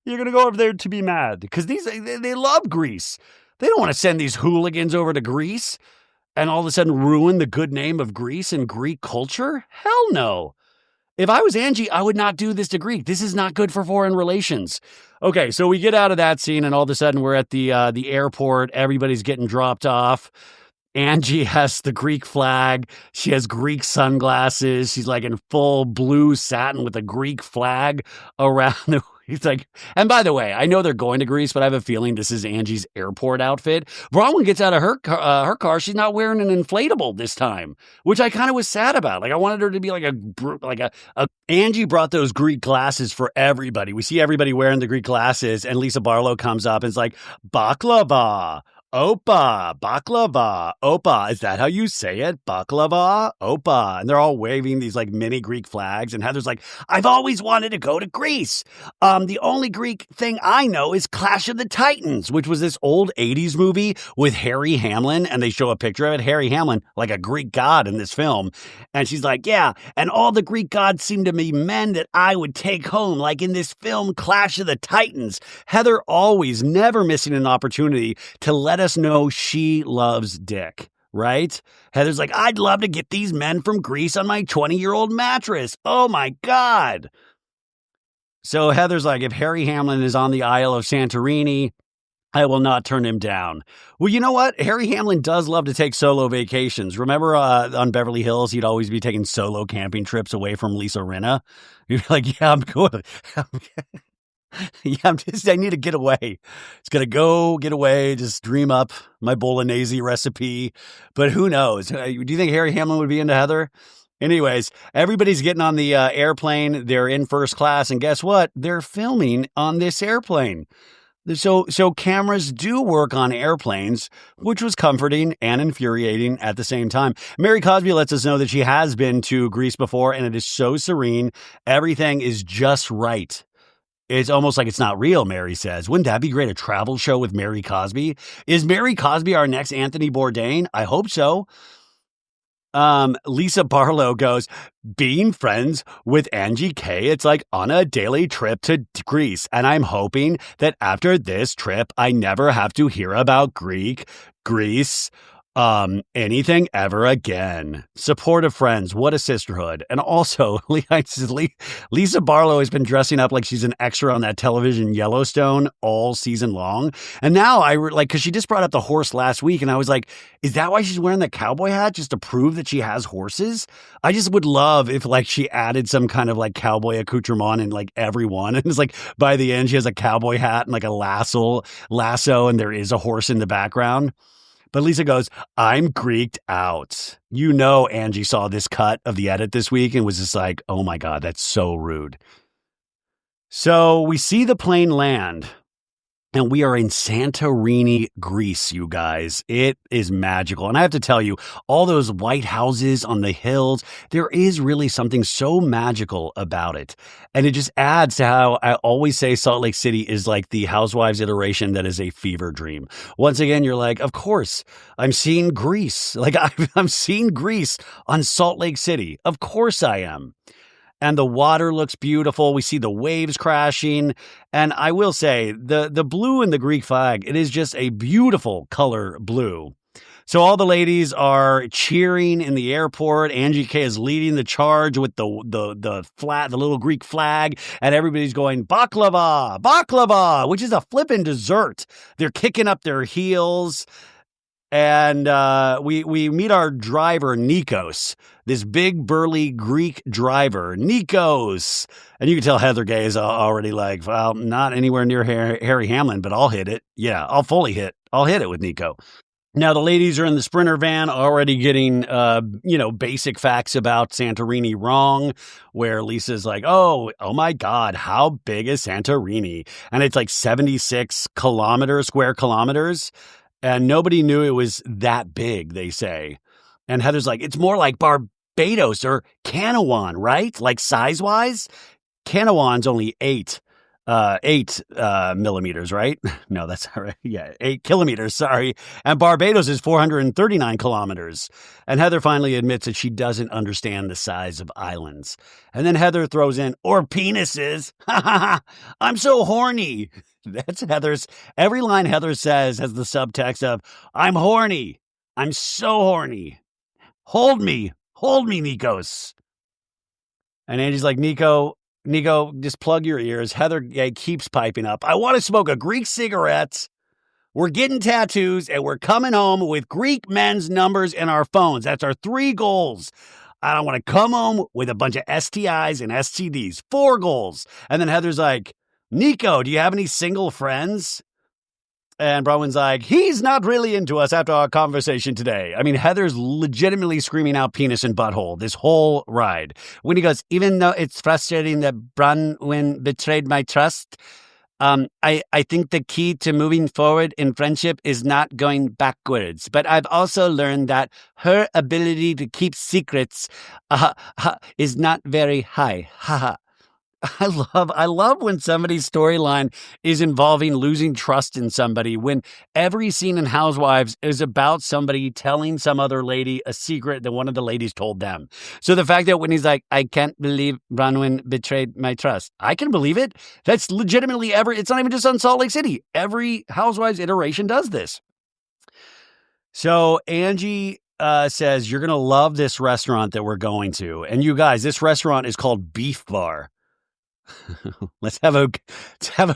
You're going to go over there to be mad. Because they love Greece. They don't want to send these hooligans over to Greece and all of a sudden ruin the good name of Greece and Greek culture. Hell no. If I was Angie, I would not do this to Greek. This is not good for foreign relations. Okay, so we get out of that scene, and all of a sudden we're at the airport. Everybody's getting dropped off. Angie has the Greek flag. She has Greek sunglasses. She's like in full blue satin with a Greek flag around the. He's like, and by the way, I know they're going to Greece, but I have a feeling this is Angie's airport outfit. Bronwyn gets out of her car. She's not wearing an inflatable this time, which I kind of was sad about. Like I wanted her to be like a Angie brought those Greek glasses for everybody. We see everybody wearing the Greek glasses, and Lisa Barlow comes up and is like, baklava. Opa, baklava, opa. Is that how you say it? Baklava, opa. And they're all waving these like mini Greek flags. And Heather's like, I've always wanted to go to Greece. The only Greek thing I know is Clash of the Titans, which was this old 80s movie with Harry Hamlin. And they show a picture of it. Harry Hamlin, like a Greek god in this film. And she's like, yeah. And all the Greek gods seem to be men that I would take home, like in this film, Clash of the Titans. Heather always never missing an opportunity to let us know she loves dick, right? Heather's like, I'd love to get these men from Greece on my 20-year-old mattress. Oh my God. So Heather's like, if Harry Hamlin is on the Isle of Santorini, I will not turn him down. Well, you know what? Harry Hamlin does love to take solo vacations. Remember on Beverly Hills, he'd always be taking solo camping trips away from Lisa Rinna? He'd be like, yeah, I'm going. Yeah, I need to get away. It's going to go get away, just dream up my bolognese recipe. But who knows? Do you think Harry Hamlin would be into Heather? Anyways, everybody's getting on the airplane. They're in first class. And guess what? They're filming on this airplane. So cameras do work on airplanes, which was comforting and infuriating at the same time. Mary Cosby lets us know that she has been to Greece before, and it is so serene. Everything is just right. It's almost like it's not real, Mary says. Wouldn't that be great? A travel show with Mary Cosby? Is Mary Cosby our next Anthony Bourdain? I hope so. Lisa Barlow goes, being friends with Angie K, it's like on a daily trip to Greece. And I'm hoping that after this trip, I never have to hear about Greece, Anything ever again. Supportive friends. What a sisterhood. And also, Lisa Barlow has been dressing up like she's an extra on that television Yellowstone all season long. And now because she just brought up the horse last week, and I was like, is that why she's wearing the cowboy hat? Just to prove that she has horses? I just would love if she added some kind of cowboy accoutrement in everyone. And it's by the end, she has a cowboy hat and a lasso, and there is a horse in the background. But Lisa goes, I'm Greeked out. Angie saw this cut of the edit this week and was just like, oh my God, that's so rude. So we see the plane land. And we are in Santorini, Greece, you guys. It is magical. And I have to tell you, all those white houses on the hills, there is really something so magical about it. And it just adds to how I always say Salt Lake City is like the Housewives iteration that is a fever dream. Once again, you're like, of course, I'm seeing Greece. I'm seeing Greece on Salt Lake City. Of course I am. And the water looks beautiful. We see the waves crashing. And I will say, the blue in the Greek flag, it is just a beautiful color blue. So all the ladies are cheering in the airport. Angie K is leading the charge with the little Greek flag. And everybody's going, baklava, which is a flippin' dessert. They're kicking up their heels. And we meet our driver, Nikos, this big, burly Greek driver, Nikos. And you can tell Heather Gay is already well, not anywhere near Harry Hamlin, but I'll hit it. Yeah, I'll hit it with Nico. Now, the ladies are in the Sprinter van already getting, basic facts about Santorini wrong, where Lisa's like, oh my God, how big is Santorini? And it's 76 square kilometers. And nobody knew it was that big, they say. And Heather's like, it's more like Barbados or Canouan, right? Size-wise? Canouan's only 8 millimeters, right? No, that's all right. Yeah, 8 kilometers, sorry. And Barbados is 439 kilometers. And Heather finally admits that she doesn't understand the size of islands. And then Heather throws in, or penises. I'm so horny. That's every line Heather says has the subtext of, I'm horny. I'm so horny. Hold me, Nikos. And Angie's like, Nico, just plug your ears. Heather keeps piping up. I want to smoke a Greek cigarette. We're getting tattoos and we're coming home with Greek men's numbers in our phones. That's our 3 goals. I don't want to come home with a bunch of STIs and STDs. 4 goals. And then Heather's like, Nico, do you have any single friends? And Bronwyn's like, he's not really into us after our conversation today. I mean, Heather's legitimately screaming out penis and butthole this whole ride. When he goes, even though it's frustrating that Bronwyn betrayed my trust, I think the key to moving forward in friendship is not going backwards. But I've also learned that her ability to keep secrets is not very high. I love when somebody's storyline is involving losing trust in somebody, when every scene in Housewives is about somebody telling some other lady a secret that one of the ladies told them. So the fact that when he's like, I can't believe Bronwyn betrayed my trust. I can believe it. That's legitimately it's not even just on Salt Lake City. Every Housewives iteration does this. So Angie says, you're going to love this restaurant that we're going to. And you guys, this restaurant is called Beef Bar. Let's have a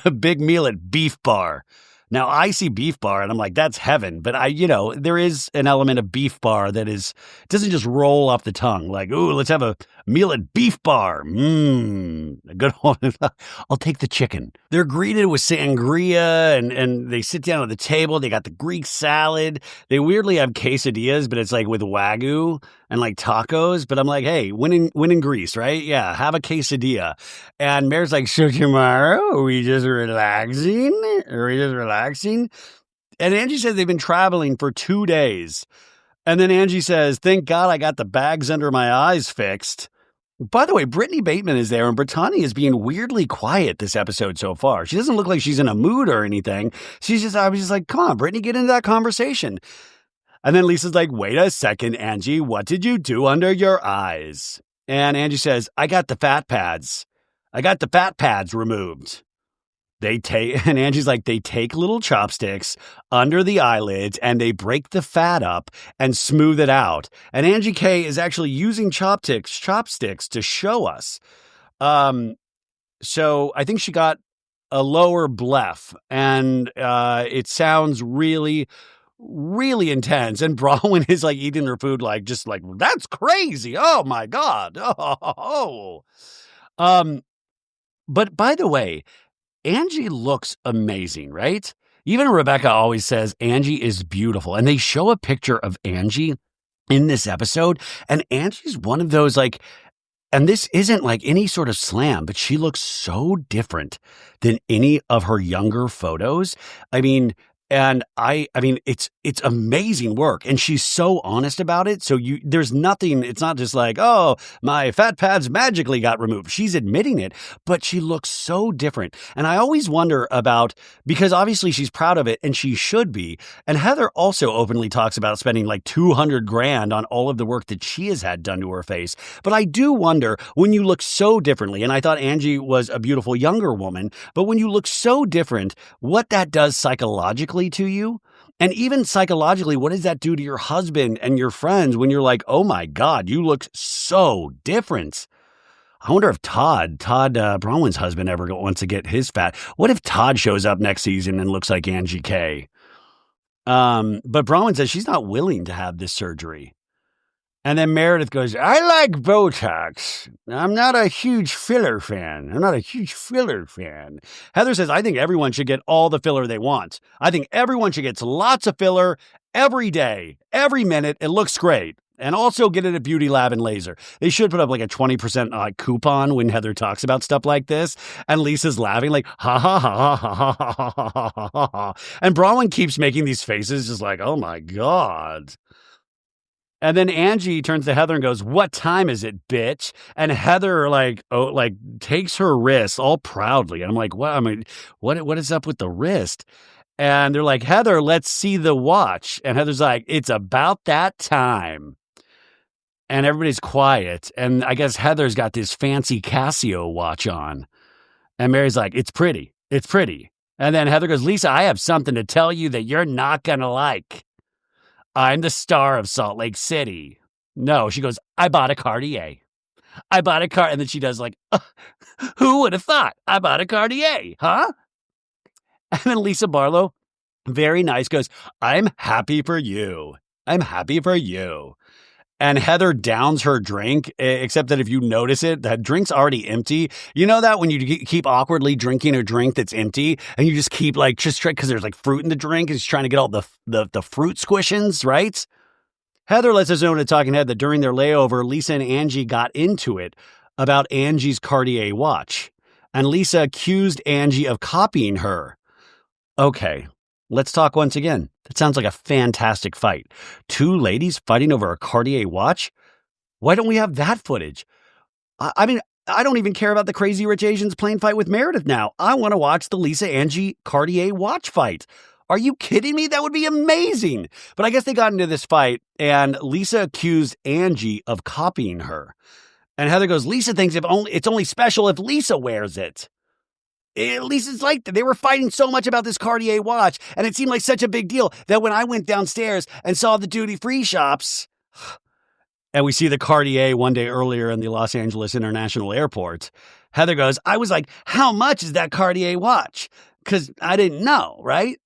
big meal at Beef Bar. Now, I see Beef Bar and I'm like, that's heaven. But there is an element of Beef Bar that doesn't just roll off the tongue. Like, ooh, let's have a meal at Beef Bar. A good one. I'll take the chicken. They're greeted with sangria and they sit down at the table. They got the Greek salad. They weirdly have quesadillas, but it's with Wagyu and tacos. But I'm like, hey, when in Greece, right? Yeah, have a quesadilla. And Mare's like, so tomorrow, are we just relaxing? And Angie says they've been traveling for 2 days. And then Angie says, thank God I got the bags under my eyes fixed. By the way, Brittany Bateman is there, and Brittany is being weirdly quiet this episode so far. She doesn't look like she's in a mood or anything. I was just like, come on, Brittany, get into that conversation. And then Lisa's like, wait a second, Angie, what did you do under your eyes? And Angie says, I got the fat pads removed. And Angie's like, they take little chopsticks under the eyelids and they break the fat up and smooth it out. And Angie K is actually using chopsticks to show us. So I think she got a lower blef, and it sounds really, really intense. And Bronwyn is like eating her food, like, just like, that's crazy. Oh my God. Oh. But by the way, Angie looks amazing, right? Even Rebecca always says Angie is beautiful. And they show a picture of Angie in this episode. And Angie's one of those, like, and this isn't like any sort of slam, but she looks so different than any of her younger photos. I mean, it's amazing work, and she's so honest about it. So there's nothing, it's not just like, oh, my fat pads magically got removed. She's admitting it, but she looks so different. And I always wonder about, because obviously she's proud of it and she should be. And Heather also openly talks about spending like $200,000 on all of the work that she has had done to her face. But I do wonder, when you look so differently, and I thought Angie was a beautiful younger woman, but when you look so different, what that does psychologically to you. And even psychologically, what does that do to your husband and your friends when you're like, oh my God, you look so different? I wonder if Todd Bronwyn's husband, ever wants to get his fat. What if Todd shows up next season and looks like Angie K? But Bronwyn says she's not willing to have this surgery. And then Meredith goes, I like Botox. I'm not a huge filler fan. Heather says, I think everyone should get all the filler they want. I think everyone should get lots of filler every day, every minute. It looks great. And also get it at Beauty Lab and Laser. They should put up like a 20% coupon when Heather talks about stuff like this. And Lisa's laughing like, ha ha ha ha ha ha ha ha ha ha ha. And Bronwyn keeps making these faces just like, oh my God. And then Angie turns to Heather and goes, what time is it, bitch? And Heather takes her wrist all proudly. And I'm like, what? I mean, what is up with the wrist? And they're like, Heather, let's see the watch. And Heather's like, it's about that time. And everybody's quiet. And I guess Heather's got this fancy Casio watch on. And Mary's like, it's pretty. And then Heather goes, Lisa, I have something to tell you that you're not going to like. I'm the star of Salt Lake City. No, she goes, I bought a Cartier. And then she does like, who would have thought? I bought a Cartier, huh? And then Lisa Barlow, very nice, goes, I'm happy for you. And Heather downs her drink, except that if you notice it, that drink's already empty. You know that when you keep awkwardly drinking a drink that's empty and you just keep because there's like fruit in the drink and she's trying to get all the fruit squishins, right? Heather lets us know in a talking head that during their layover, Lisa and Angie got into it about Angie's Cartier watch. And Lisa accused Angie of copying her. Okay, let's talk once again. That sounds like a fantastic fight. Two ladies fighting over a Cartier watch? Why don't we have that footage? I mean, I don't even care about the Crazy Rich Asians plane fight with Meredith now. I want to watch the Lisa Angie Cartier watch fight. Are you kidding me? That would be amazing. But I guess they got into this fight, and Lisa accused Angie of copying her. And Heather goes, Lisa thinks it's only special if Lisa wears it. At least it's like they were fighting so much about this Cartier watch, and it seemed like such a big deal that when I went downstairs and saw the duty-free shops, and we see the Cartier one day earlier in the Los Angeles International Airport, Heather goes, I was like, how much is that Cartier watch? Because I didn't know, right?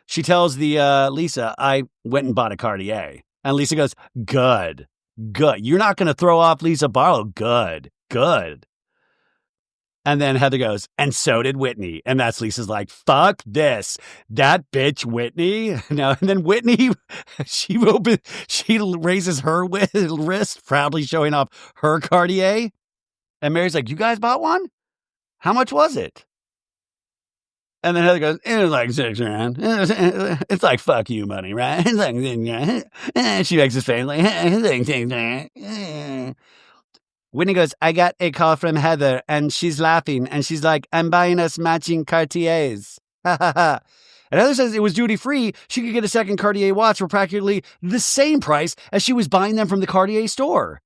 She tells Lisa, I went and bought a Cartier. And Lisa goes, good. You're not going to throw off Lisa Barlow. Good. And then Heather goes, and so did Whitney. And that's Lisa's like, fuck this. That bitch Whitney. Now, and then Whitney, she raises her wrist, proudly showing off her Cartier. And Mary's like, you guys bought one? How much was it? And then Heather goes, it was like $6,000. It's like, fuck you money, right? It's like, and she makes his face like, $6,000. Whitney goes, I got a call from Heather, and she's laughing, and she's like, I'm buying us matching Cartiers. Ha ha ha. And Heather says it was duty-free. She could get a second Cartier watch for practically the same price as she was buying them from the Cartier store.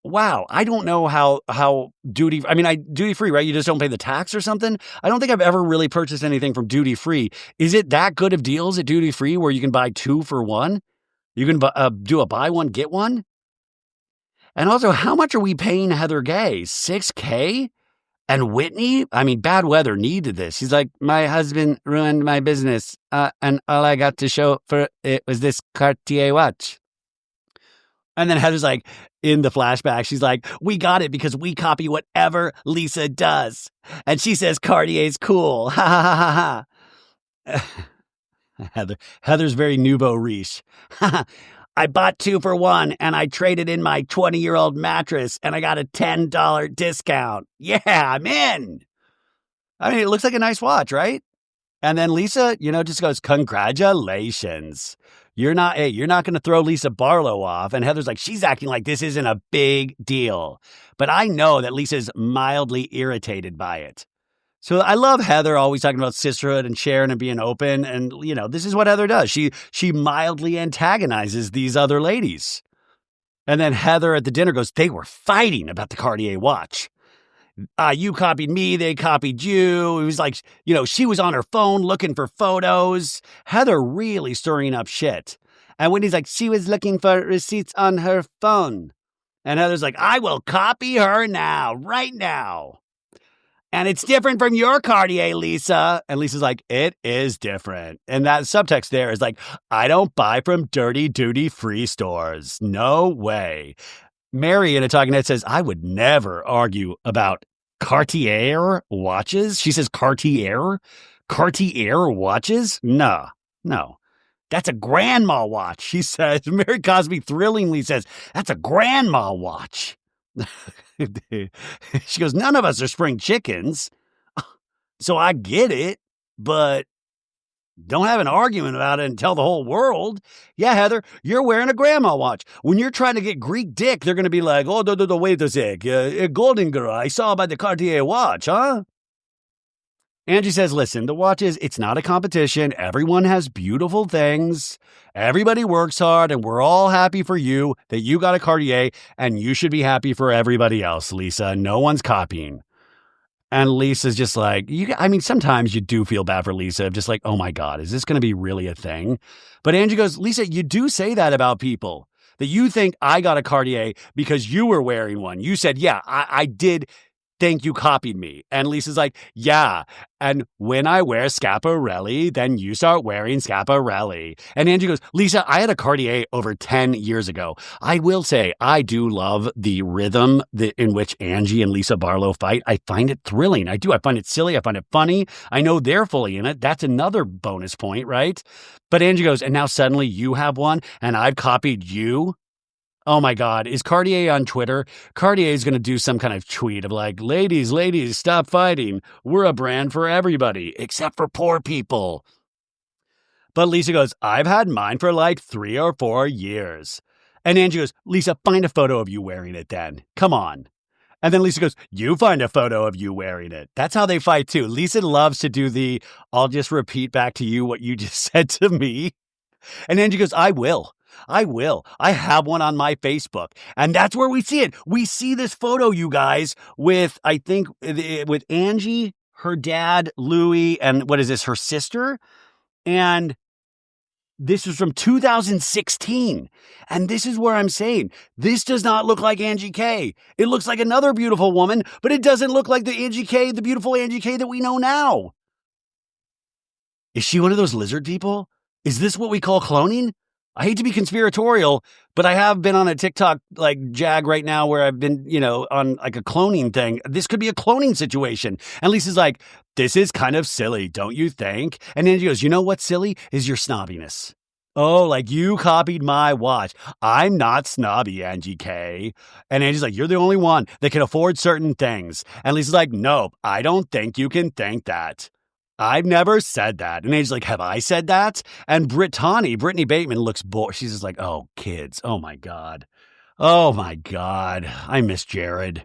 wow, I don't know how duty free, right? You just don't pay the tax or something. I don't think I've ever really purchased anything from duty free. Is it that good of deals at duty free where you can buy 2 for 1? You can do a buy one get one? And also, how much are we paying Heather Gay? $6K? And Whitney, I mean, bad weather needed this. He's like, my husband ruined my business, and all I got to show for it was this Cartier watch. And then Heather's like, in the flashback, she's like, we got it because we copy whatever Lisa does. And she says Cartier's cool. Ha ha ha ha. Heather's very nouveau riche. I bought 2 for 1 and I traded in my 20-year-old mattress and I got a $10 discount. Yeah, I'm in. I mean, it looks like a nice watch, right? And then Lisa, just goes, congratulations. You're not going to throw Lisa Barlow off. And Heather's like, she's acting like this isn't a big deal. But I know that Lisa's mildly irritated by it. So I love Heather always talking about sisterhood and sharing and being open. And, this is what Heather does. She mildly antagonizes these other ladies. And then Heather at the dinner goes, they were fighting about the Cartier watch. You copied me, they copied you. It was like, she was on her phone looking for photos. Heather really stirring up shit. And Whitney's like, she was looking for receipts on her phone. And Heather's like, I will copy her now, right now. And it's different from your Cartier, Lisa. And Lisa's like, it is different. And that subtext there is like, I don't buy from dirty duty-free stores. No way. Mary in a talking head says, I would never argue about Cartier watches. She says Cartier watches? No. That's a grandma watch, she says. Mary Cosby thrillingly says, that's a grandma watch. She goes, none of us are spring chickens. So I get it, but don't have an argument about it and tell the whole world. Yeah, Heather, you're wearing a grandma watch. When you're trying to get Greek dick, they're going to be like, oh, wait a sec. Golden girl, I saw about the Cartier watch, huh? Angie says, listen, the watch it's not a competition. Everyone has beautiful things. Everybody works hard, and we're all happy for you that you got a Cartier, and you should be happy for everybody else, Lisa. No one's copying. And Lisa's just like, sometimes you do feel bad for Lisa. Just like, oh my God, is this going to be really a thing? But Angie goes, Lisa, you do say that about people, that you think I got a Cartier because you were wearing one. You said, yeah, I did think you copied me. And Lisa's like, yeah. And when I wear Schiaparelli, then you start wearing Schiaparelli. And Angie goes, Lisa, I had a Cartier over 10 years ago. I will say, I do love the rhythm in which Angie and Lisa Barlow fight. I find it thrilling. I do. I find it silly. I find it funny. I know they're fully in it. That's another bonus point, right? But Angie goes, and now suddenly you have one and I've copied you. Oh my God, is Cartier on Twitter? Cartier is going to do some kind of tweet of like, ladies, stop fighting. We're a brand for everybody, except for poor people. But Lisa goes, I've had mine for like 3 or 4 years. And Angie goes, Lisa, find a photo of you wearing it then. Come on. And then Lisa goes, you find a photo of you wearing it. That's how they fight too. Lisa loves to do I'll just repeat back to you what you just said to me. And Angie goes, I will. I have one on my Facebook. And that's where we see it. We see this photo, you guys, with Angie, her dad, Louie, and what is this, her sister? And this is from 2016. And this is where I'm saying, this does not look like Angie K. It looks like another beautiful woman, but it doesn't look like the beautiful Angie K that we know now. Is she one of those lizard people? Is this what we call cloning? I hate to be conspiratorial, but I have been on a TikTok jag right now where I've been, on like a cloning thing. This could be a cloning situation. And Lisa's like, this is kind of silly, don't you think? And Angie goes, you know what's silly is your snobbiness. Oh, like you copied my watch. I'm not snobby, Angie K. And Angie's like, you're the only one that can afford certain things. And Lisa's like, nope, I don't think you can think that. I've never said that. And Angie's like, have I said that? And Brittany Bateman looks bored. She's just like, oh, kids. Oh, my God. I miss Jared.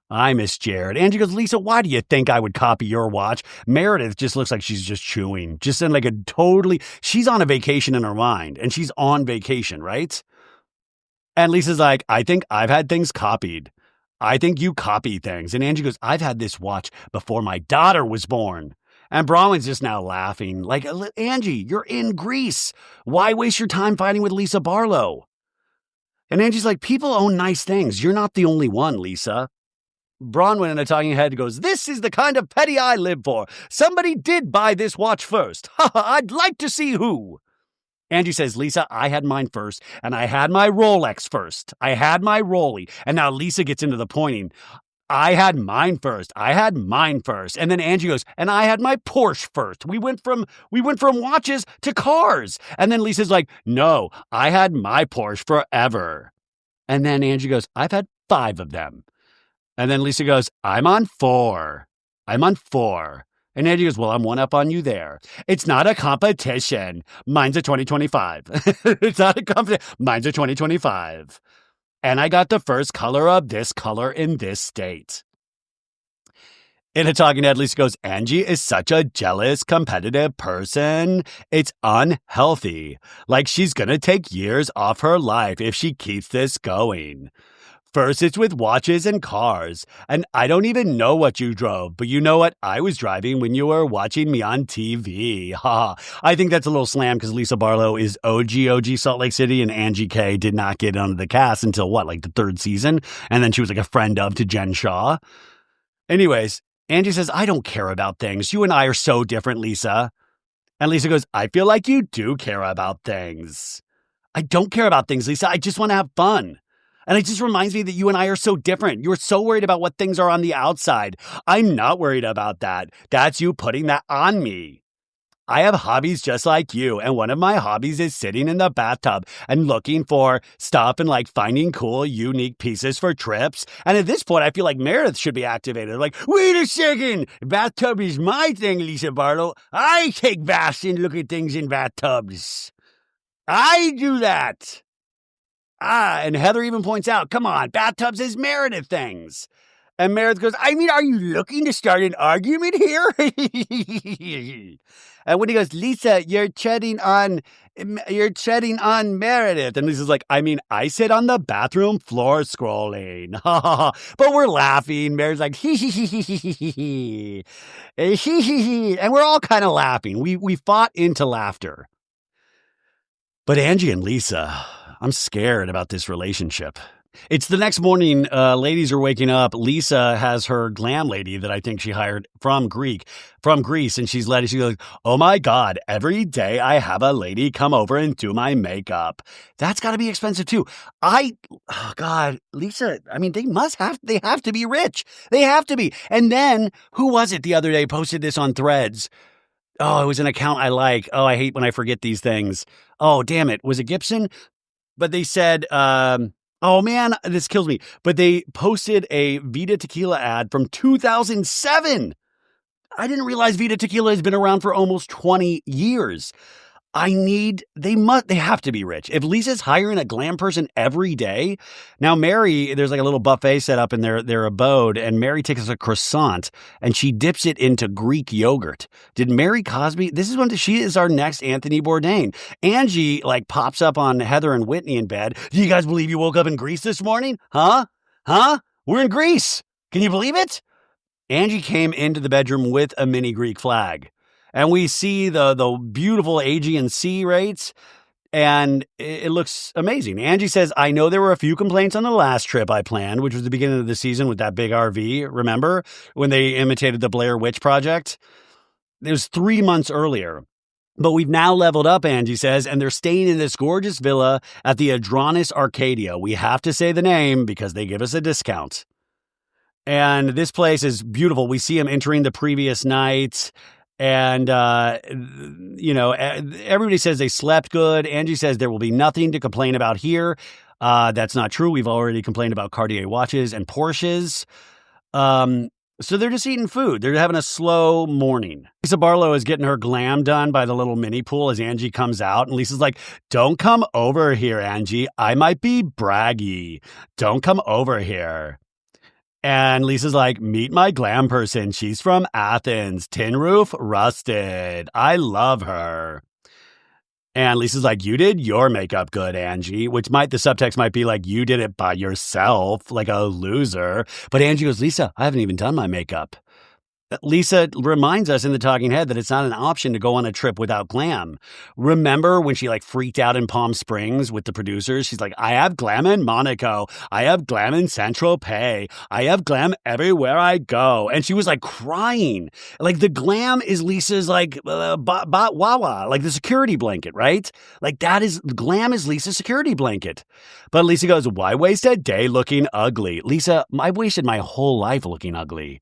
Angie goes, Lisa, why do you think I would copy your watch? Meredith just looks like she's just chewing. Just in she's on a vacation in her mind. And she's on vacation, right? And Lisa's like, I think I've had things copied. I think you copy things. And Angie goes, I've had this watch before my daughter was born. And Bronwyn's just now laughing. Like, Angie, you're in Greece. Why waste your time fighting with Lisa Barlow? And Angie's like, people own nice things. You're not the only one, Lisa. Bronwyn in a talking head goes, this is the kind of petty I live for. Somebody did buy this watch first. I'd like to see who. Angie says, Lisa, I had mine first, and I had my Rolex first. I had my Rolly. And now Lisa gets into the pointing. I had mine first. I had mine first. And then Angie goes, and I had my Porsche first. We went from watches to cars. And then Lisa's like, no, I had my Porsche forever. And then Angie goes, I've had 5 of them. And then Lisa goes, I'm on 4. I'm on 4. And Angie goes, well, I'm one up on you there. It's not a competition. Mine's a 2025. It's not a competition. Mine's a 2025. And I got the first color of this color in this state. In a talking head, Lisa goes, Angie is such a jealous, competitive person. It's unhealthy. Like she's going to take years off her life if she keeps this going. First, it's with watches and cars. And I don't even know what you drove, but you know what I was driving when you were watching me on TV. Ha! I think that's a little slam because Lisa Barlow is OG Salt Lake City, and Angie K did not get onto the cast until like the 3rd season. And then she was like a friend to Jen Shah. Anyways, Angie says, I don't care about things. You and I are so different, Lisa. And Lisa goes, I feel like you do care about things. I don't care about things, Lisa. I just want to have fun. And it just reminds me that you and I are so different. You're so worried about what things are on the outside. I'm not worried about that. That's you putting that on me. I have hobbies just like you. And one of my hobbies is sitting in the bathtub and looking for stuff and like finding cool, unique pieces for trips. And at this point, I feel like Meredith should be activated. Like, wait a second. Bathtub is my thing, Lisa Barlow. I take baths and look at things in bathtubs. I do that. And Heather even points out, come on, bathtubs is Meredith things. And Meredith goes, I mean, are you looking to start an argument here? And when he goes, Lisa, you're treading on Meredith. And Lisa's like, I mean, I sit on the bathroom floor scrolling. But we're laughing. Meredith's like, hee. And we're all kind of laughing. We fought into laughter. But Angie and Lisa, I'm scared about this relationship. It's the next morning. Ladies are waking up. Lisa has her glam lady that I think she hired from Greece. And she's like, oh my God, every day I have a lady come over and do my makeup. That's got to be expensive too. God, Lisa, I mean, they have to be rich. They have to be. And then who was it the other day posted this on Threads? Oh, it was an account I like. Oh, I hate when I forget these things. Oh, damn it. Was it Gibson? But they said, oh man, this kills me. But they posted a Vita Tequila ad from 2007. I didn't realize Vita Tequila has been around for almost 20 years. They have to be rich. If Lisa's hiring a glam person every day, now Mary, there's like a little buffet set up in their abode, and Mary takes a croissant and she dips it into Greek yogurt. Did Mary Cosby, she is our next Anthony Bourdain. Angie like pops up on Heather and Whitney in bed. Do you guys believe you woke up in Greece this morning? Huh? We're in Greece. Can you believe it? Angie came into the bedroom with a mini Greek flag. And we see the beautiful Aegean Sea rates, and it looks amazing. Angie says, I know there were a few complaints on the last trip I planned, which was the beginning of the season with that big RV. Remember when they imitated the Blair Witch Project? It was 3 months earlier. But we've now leveled up, Angie says, and they're staying in this gorgeous villa at the Adronis Arcadia. We have to say the name because they give us a discount. And this place is beautiful. We see them entering the previous night. And, everybody says they slept good. Angie says there will be nothing to complain about here. That's not true. We've already complained about Cartier watches and Porsches. So they're just eating food. They're having a slow morning. Lisa Barlow is getting her glam done by the little mini pool as Angie comes out. And Lisa's like, don't come over here, Angie. I might be braggy. Don't come over here. And Lisa's like, meet my glam person. She's from Athens. Tin roof, rusted. I love her. And Lisa's like, you did your makeup good, Angie, which the subtext might be like, you did it by yourself, like a loser. But Angie goes, Lisa, I haven't even done my makeup. Lisa reminds us in the talking head that it's not an option to go on a trip without glam. Remember when she freaked out in Palm Springs with the producers? She's like, I have glam in Monaco. I have glam in Saint-Tropez. I have glam everywhere I go. And she was crying. The glam is Lisa's wawa, the security blanket, right? Glam is Lisa's security blanket. But Lisa goes, why waste a day looking ugly? Lisa, I wasted my whole life looking ugly.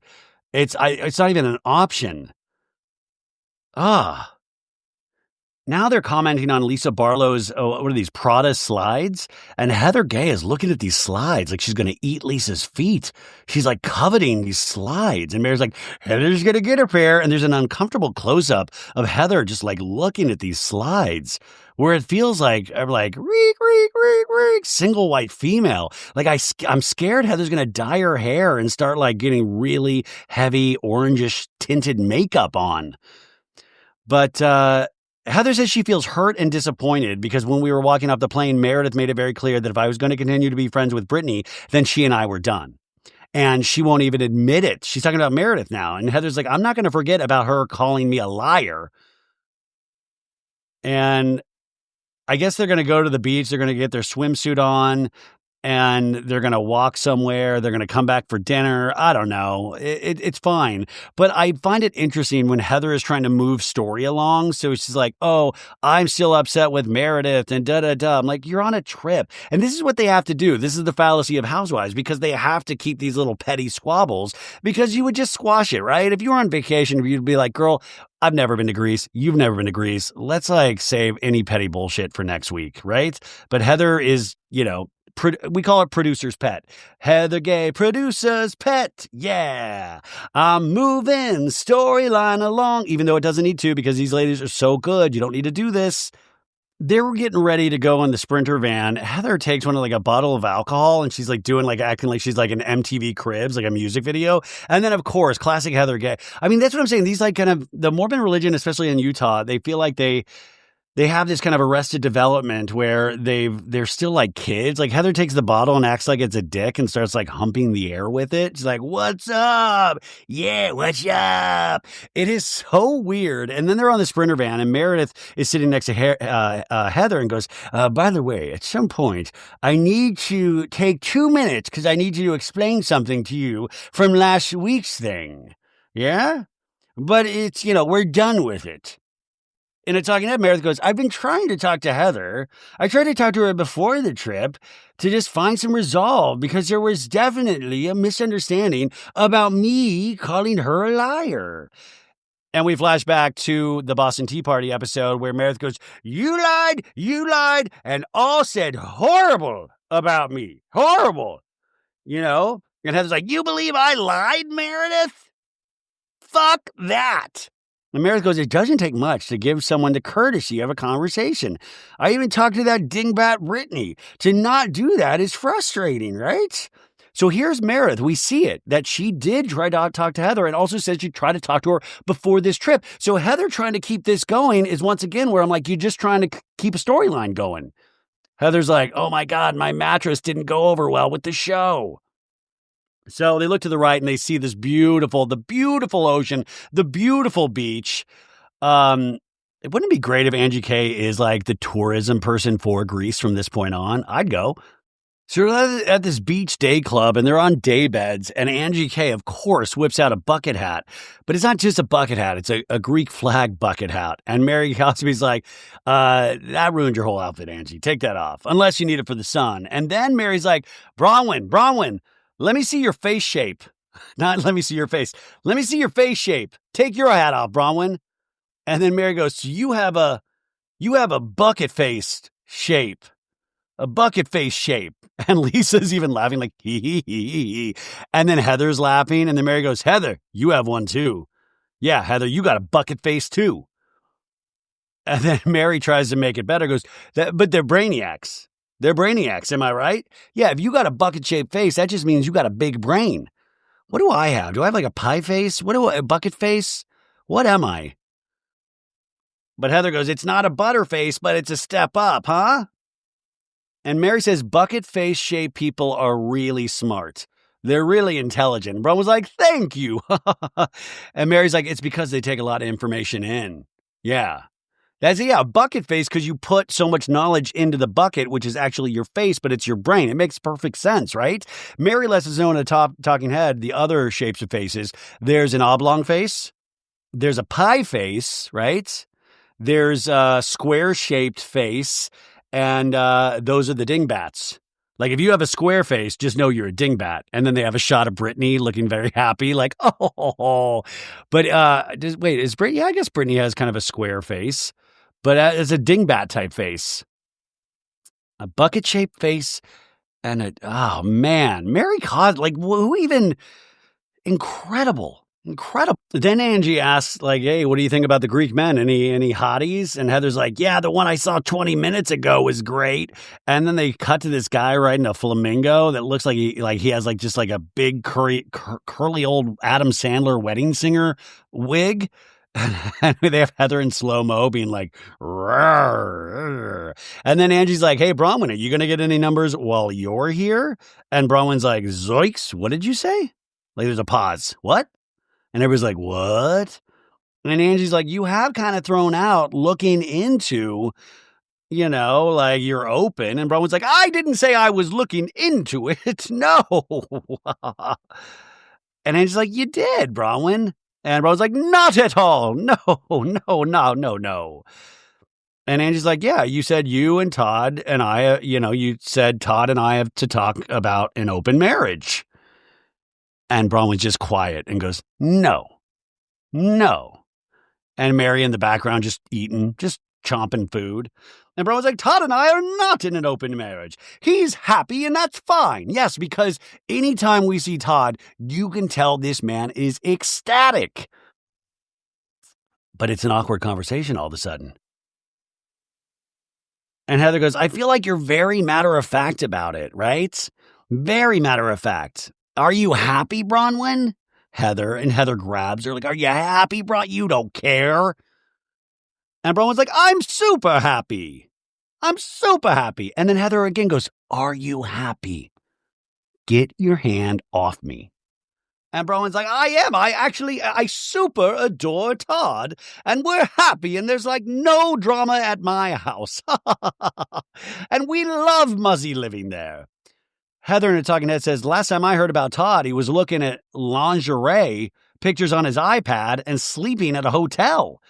It's not even an option. Now they're commenting on Lisa Barlow's, what are these, Prada slides? And Heather Gay is looking at these slides like she's going to eat Lisa's feet. She's coveting these slides. And Mary's like, Heather's going to get a pair. And there's an uncomfortable close-up of Heather just looking at these slides where it feels like, reek, single white female. I'm scared Heather's going to dye her hair and start getting really heavy orangish tinted makeup on. But, Heather says she feels hurt and disappointed because when we were walking off the plane, Meredith made it very clear that if I was going to continue to be friends with Brittany, then she and I were done. And she won't even admit it. She's talking about Meredith now. And Heather's like, I'm not going to forget about her calling me a liar. And I guess they're going to go to the beach. They're going to get their swimsuit on. And they're going to walk somewhere. They're going to come back for dinner. I don't know. It's fine. But I find it interesting when Heather is trying to move story along. So she's like, oh, I'm still upset with Meredith and da-da-da. I'm like, you're on a trip. And this is what they have to do. This is the fallacy of Housewives because they have to keep these little petty squabbles because you would just squash it, right? If you were on vacation, you'd be like, girl, I've never been to Greece. You've never been to Greece. Let's save any petty bullshit for next week, right? But Heather is, we call it producer's pet. Heather Gay, producer's pet. Yeah. I'm moving storyline along, even though it doesn't need to because these ladies are so good. You don't need to do this. They were getting ready to go in the Sprinter van. Heather takes one a bottle of alcohol and she's doing acting like she's an MTV Cribs, a music video. And then of course, classic Heather Gay. I mean, that's what I'm saying. These kind of the Mormon religion, especially in Utah, they feel like they have this kind of arrested development where they're still kids. Heather takes the bottle and acts like it's a dick and starts humping the air with it. She's like, what's up? Yeah, what's up? It is so weird. And then they're on the Sprinter van and Meredith is sitting next to Heather and goes, by the way, at some point, I need to take 2 minutes because I need you to explain something to you from last week's thing. Yeah? But it's, we're done with it. In a talking head, Meredith goes, I've been trying to talk to Heather. I tried to talk to her before the trip to just find some resolve because there was definitely a misunderstanding about me calling her a liar. And we flash back to the Boston Tea Party episode where Meredith goes, you lied, and all said horrible about me. Horrible. And Heather's like, you believe I lied, Meredith? Fuck that. And Meredith goes, it doesn't take much to give someone the courtesy of a conversation. I even talked to that dingbat Brittany. To not do that is frustrating, right? So here's Meredith. We see it, that she did try to talk to Heather and also said she tried to talk to her before this trip. So Heather trying to keep this going is once again where I'm like, you're just trying to keep a storyline going. Heather's like, oh my God, my mattress didn't go over well with the show. So they look to the right and they see the beautiful ocean, the beautiful beach. It wouldn't be great if Angie K is the tourism person for Greece from this point on. I'd go. So they're at this beach day club and they're on day beds and Angie K, of course, whips out a bucket hat. But it's not just a bucket hat. It's a Greek flag bucket hat. And Mary Cosby's like, that ruined your whole outfit, Angie. Take that off. Unless you need it for the sun. And then Mary's like, Bronwyn, let me see your face shape. Not let me see your face. Let me see your face shape. Take your hat off, Bronwyn. And then Mary goes, so you have a bucket face shape. A bucket face shape. And Lisa's even laughing like, hee. And then Heather's laughing. And then Mary goes, Heather, you have one too. Yeah, Heather, you got a bucket face too. And then Mary tries to make it better, goes, but they're brainiacs. They're brainiacs, am I right? Yeah, if you got a bucket-shaped face, that just means you got a big brain. What do I have? Do I have a pie face? A bucket face? What am I? But Heather goes, it's not a butterface, but it's a step up, huh? And Mary says, bucket face shaped people are really smart. They're really intelligent. And Braun was like, thank you. And Mary's like, it's because they take a lot of information in. Yeah. Bucket face, because you put so much knowledge into the bucket, which is actually your face, but it's your brain. It makes perfect sense, right? Mary lets us know in a talking head the other shapes of faces. There's an oblong face. There's a pie face, right? There's a square-shaped face, and those are the dingbats. Like, if you have a square face, just know you're a dingbat. And then they have a shot of Brittany looking very happy, like, oh. But is Brittany? Yeah, I guess Brittany has kind of a square face, but it's a dingbat type face. A bucket-shaped face and oh, man. Mary Cod, like, who even? Incredible. Then Angie asks, like, hey, what do you think about the Greek men? Any hotties? And Heather's like, yeah, the one I saw 20 minutes ago was great. And then they cut to this guy riding a flamingo that looks like he has just a big curly old Adam Sandler wedding singer wig. And they have Heather in slow-mo being like, rawr. And then Angie's like, hey, Bronwyn, are you going to get any numbers while you're here? And Bronwyn's like, zoinks, what did you say? Like, there's a pause. What? And everybody's like, what? And Angie's like, you have kind of thrown out looking into, like you're open. And Bronwyn's like, I didn't say I was looking into it. No. And Angie's like, you did, Bronwyn. And Bronwyn's like, not at all. No. And Angie's like, yeah, you said you and Todd and I, you said Todd and I have to talk about an open marriage. And Bronwyn's just quiet and goes, no. And Mary in the background just eating, just chomping food. And Bronwyn's like, Todd and I are not in an open marriage. He's happy and that's fine. Yes, because anytime we see Todd, you can tell this man is ecstatic. But it's an awkward conversation all of a sudden. And Heather goes, I feel like you're very matter-of-fact about it, right? Very matter-of-fact. Are you happy, Bronwyn? Heather grabs her like, are you happy, Bron? You don't care. And Bronwyn's like, I'm super happy. And then Heather again goes, are you happy? Get your hand off me. And Bronwyn's like, I am. I super adore Todd. And we're happy. And there's no drama at my house. And we love Muzzy living there. Heather in a talking head says, last time I heard about Todd, he was looking at lingerie pictures on his iPad and sleeping at a hotel.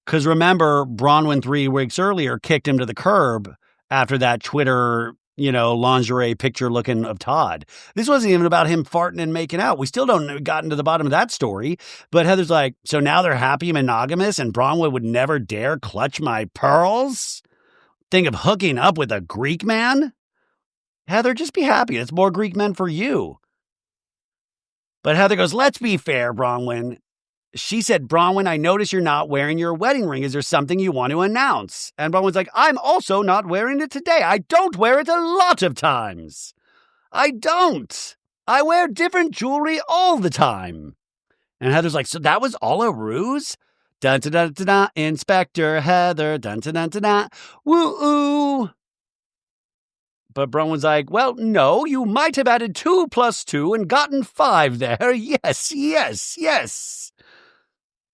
Because remember, Bronwyn 3 weeks earlier kicked him to the curb after that Twitter, lingerie picture looking of Todd. This wasn't even about him farting and making out. We still don't gotten to the bottom of that story. But Heather's like, so now they're happy monogamous and Bronwyn would never dare clutch my pearls? Think of hooking up with a Greek man? Heather, just be happy. It's more Greek men for you. But Heather goes, let's be fair, Bronwyn. She said, Bronwyn, I notice you're not wearing your wedding ring. Is there something you want to announce? And Bronwyn's like, I'm also not wearing it today. I don't wear it a lot of times. I don't. I wear different jewelry all the time. And Heather's like, so that was all a ruse? Dun dun dun dun dun. Inspector Heather. Dun dun dun dun dun. Woo-oo. But Bronwyn's like, well, no, you might have added 2 + 2 and gotten 5 there. Yes.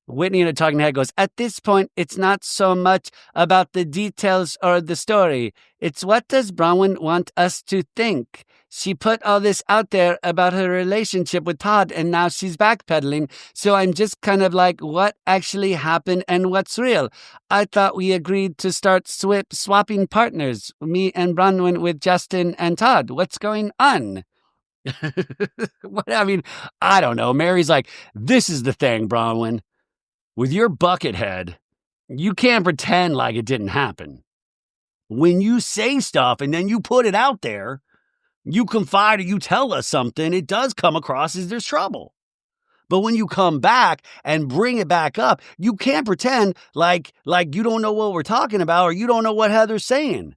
Whitney in a talking head goes, at this point, it's not so much about the details or the story. It's what does Bronwyn want us to think? She put all this out there about her relationship with Todd, and now she's backpedaling. So I'm just kind of like, what actually happened and what's real? I thought we agreed to start swapping partners, me and Bronwyn with Justin and Todd. What's going on? I don't know. Mary's like, this is the thing, Bronwyn. With your bucket head, you can't pretend like it didn't happen. When you say stuff and then you put it out there, you confide or you tell us something, it does come across as there's trouble. But when you come back and bring it back up, you can't pretend like you don't know what we're talking about or you don't know what Heather's saying.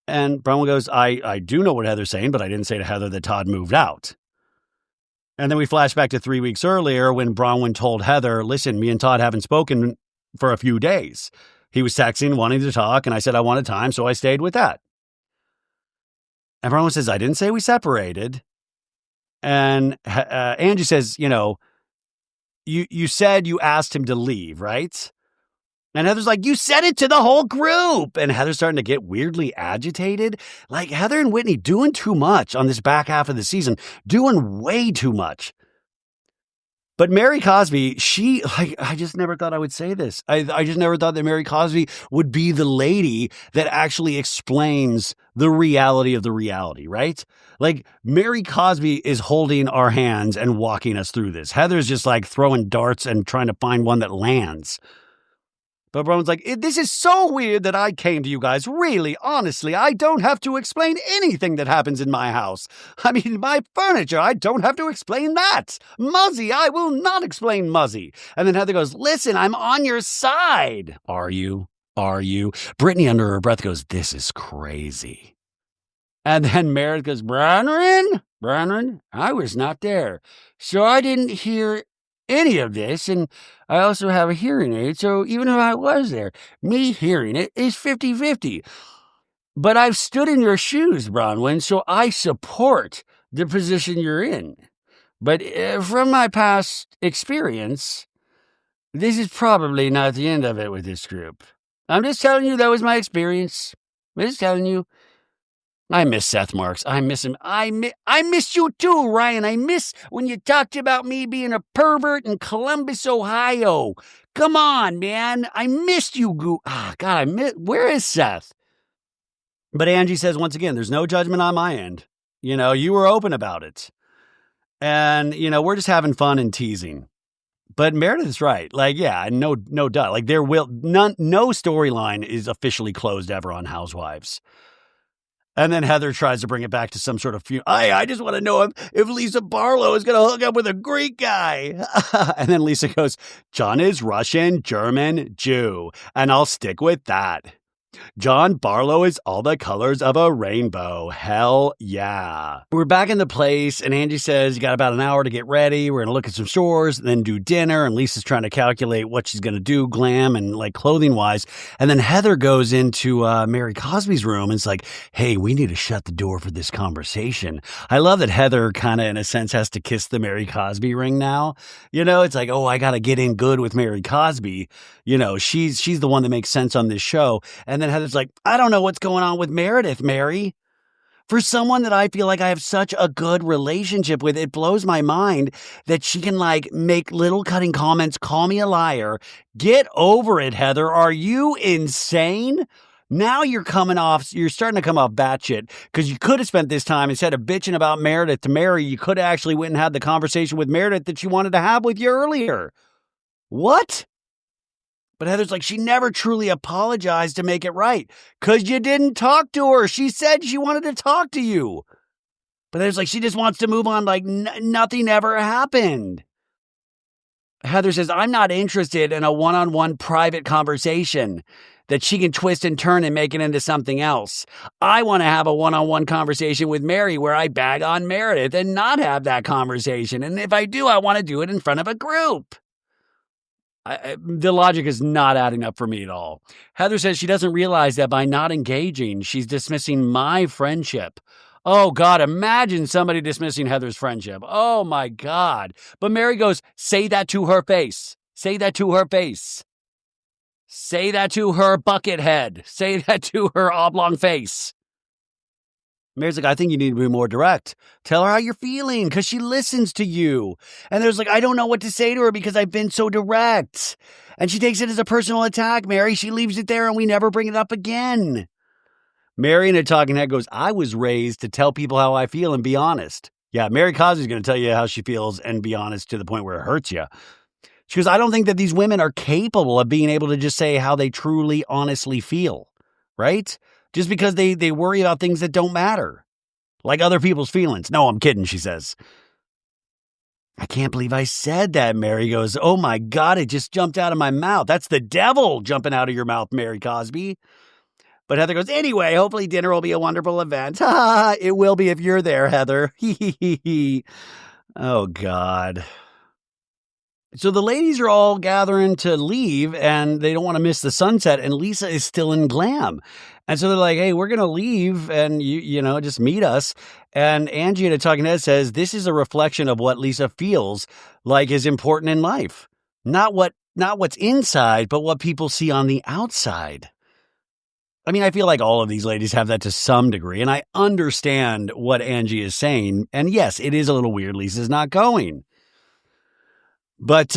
And Bronwyn goes, I do know what Heather's saying, but I didn't say to Heather that Todd moved out. And then we flash back to 3 weeks earlier when Bronwyn told Heather, listen, me and Todd haven't spoken for a few days. He was texting, wanting to talk, and I said I wanted time, so I stayed with that. And Bronwyn says, I didn't say we separated. And Angie says, you said you asked him to leave, right? And Heather's like, you said it to the whole group. And Heather's starting to get weirdly agitated. Like, Heather and Whitney doing too much on this back half of the season, doing way too much. But Mary Cosby, I just never thought I would say this. I just never thought that Mary Cosby would be the lady that actually explains the reality of the reality, right? Like, Mary Cosby is holding our hands and walking us through this. Heather's just like throwing darts and trying to find one that lands. But Bronwyn's like, this is so weird that I came to you guys. Really, honestly, I don't have to explain anything that happens in my house. I mean, my furniture, I don't have to explain that. Muzzy, I will not explain Muzzy. And then Heather goes, listen, I'm on your side. Are you? Are you? Brittany under her breath goes, this is crazy. And then Meredith goes, Bronwyn, I was not there. So I didn't hear any of this, and I also have a hearing aid, so even if I was there, me hearing it is 50-50. But I've stood in your shoes, Bronwyn, so I support the position you're in. But from my past experience, this is probably not the end of it with this group. I'm just telling you that was my experience. I'm just telling you. I miss Seth Marks. I miss him. I miss you too, Ryan. I miss when you talked about me being a pervert in Columbus, Ohio. Come on, man. I missed you. God, where is Seth? But Angie says, once again, there's no judgment on my end. You were open about it. And, we're just having fun and teasing. But Meredith is right. Like, yeah, no doubt. Like, no storyline is officially closed ever on Housewives. And then Heather tries to bring it back to some sort of I just want to know if Lisa Barlow is going to hook up with a Greek guy. And then Lisa goes, John is Russian, German, Jew. And I'll stick with that. John Barlow is all the colors of a rainbow. Hell yeah. We're back in the place, and Angie says, you got about an hour to get ready. We're going to look at some stores, then do dinner. And Lisa's trying to calculate what she's going to do, glam and like clothing-wise. And then Heather goes into Mary Cosby's room and it's like, hey, we need to shut the door for this conversation. I love that Heather kind of, in a sense, has to kiss the Mary Cosby ring now. It's like, oh, I got to get in good with Mary Cosby. She's the one that makes sense on this show. And then Heather's like, I don't know what's going on with Meredith, Mary. For someone that I feel like I have such a good relationship with, it blows my mind that she can make little cutting comments, call me a liar. Get over it, Heather. Are you insane? Now you're starting to come off batshit because you could have spent this time instead of bitching about Meredith to Mary. You could have actually went and had the conversation with Meredith that she wanted to have with you earlier. What? But Heather's like, she never truly apologized to make it right because you didn't talk to her. She said she wanted to talk to you. But Heather's like, she just wants to move on like nothing ever happened. Heather says, I'm not interested in a one-on-one private conversation that she can twist and turn and make it into something else. I want to have a one-on-one conversation with Mary where I bag on Meredith and not have that conversation. And if I do, I want to do it in front of a group. The logic is not adding up for me at all. Heather says she doesn't realize that by not engaging, she's dismissing my friendship. Oh, God, imagine somebody dismissing Heather's friendship. Oh, my God. But Mary goes, say that to her face. Say that to her face. Say that to her bucket head. Say that to her oblong face. Mary's like, I think you need to be more direct. Tell her how you're feeling because she listens to you. And there's like, I don't know what to say to her because I've been so direct. And she takes it as a personal attack, Mary. She leaves it there and we never bring it up again. Mary in a talking head goes, I was raised to tell people how I feel and be honest. Yeah, Mary Cosby's going to tell you how she feels and be honest to the point where it hurts you. She goes, I don't think that these women are capable of being able to just say how they truly, honestly feel, right? Just because they worry about things that don't matter, like other people's feelings. No, I'm kidding, she says. I can't believe I said that, Mary goes, oh my God, it just jumped out of my mouth. That's the devil jumping out of your mouth, Mary Cosby. But Heather goes, anyway, hopefully dinner will be a wonderful event. It will be if you're there, Heather. Oh, God. So the ladies are all gathering to leave and they don't want to miss the sunset. And Lisa is still in glam. And so they're like, hey, we're going to leave and just meet us. And Angie at a talking head says, this is a reflection of what Lisa feels like is important in life. Not what's inside, but what people see on the outside. I mean, I feel like all of these ladies have that to some degree, and I understand what Angie is saying. And yes, it is a little weird Lisa's not going. But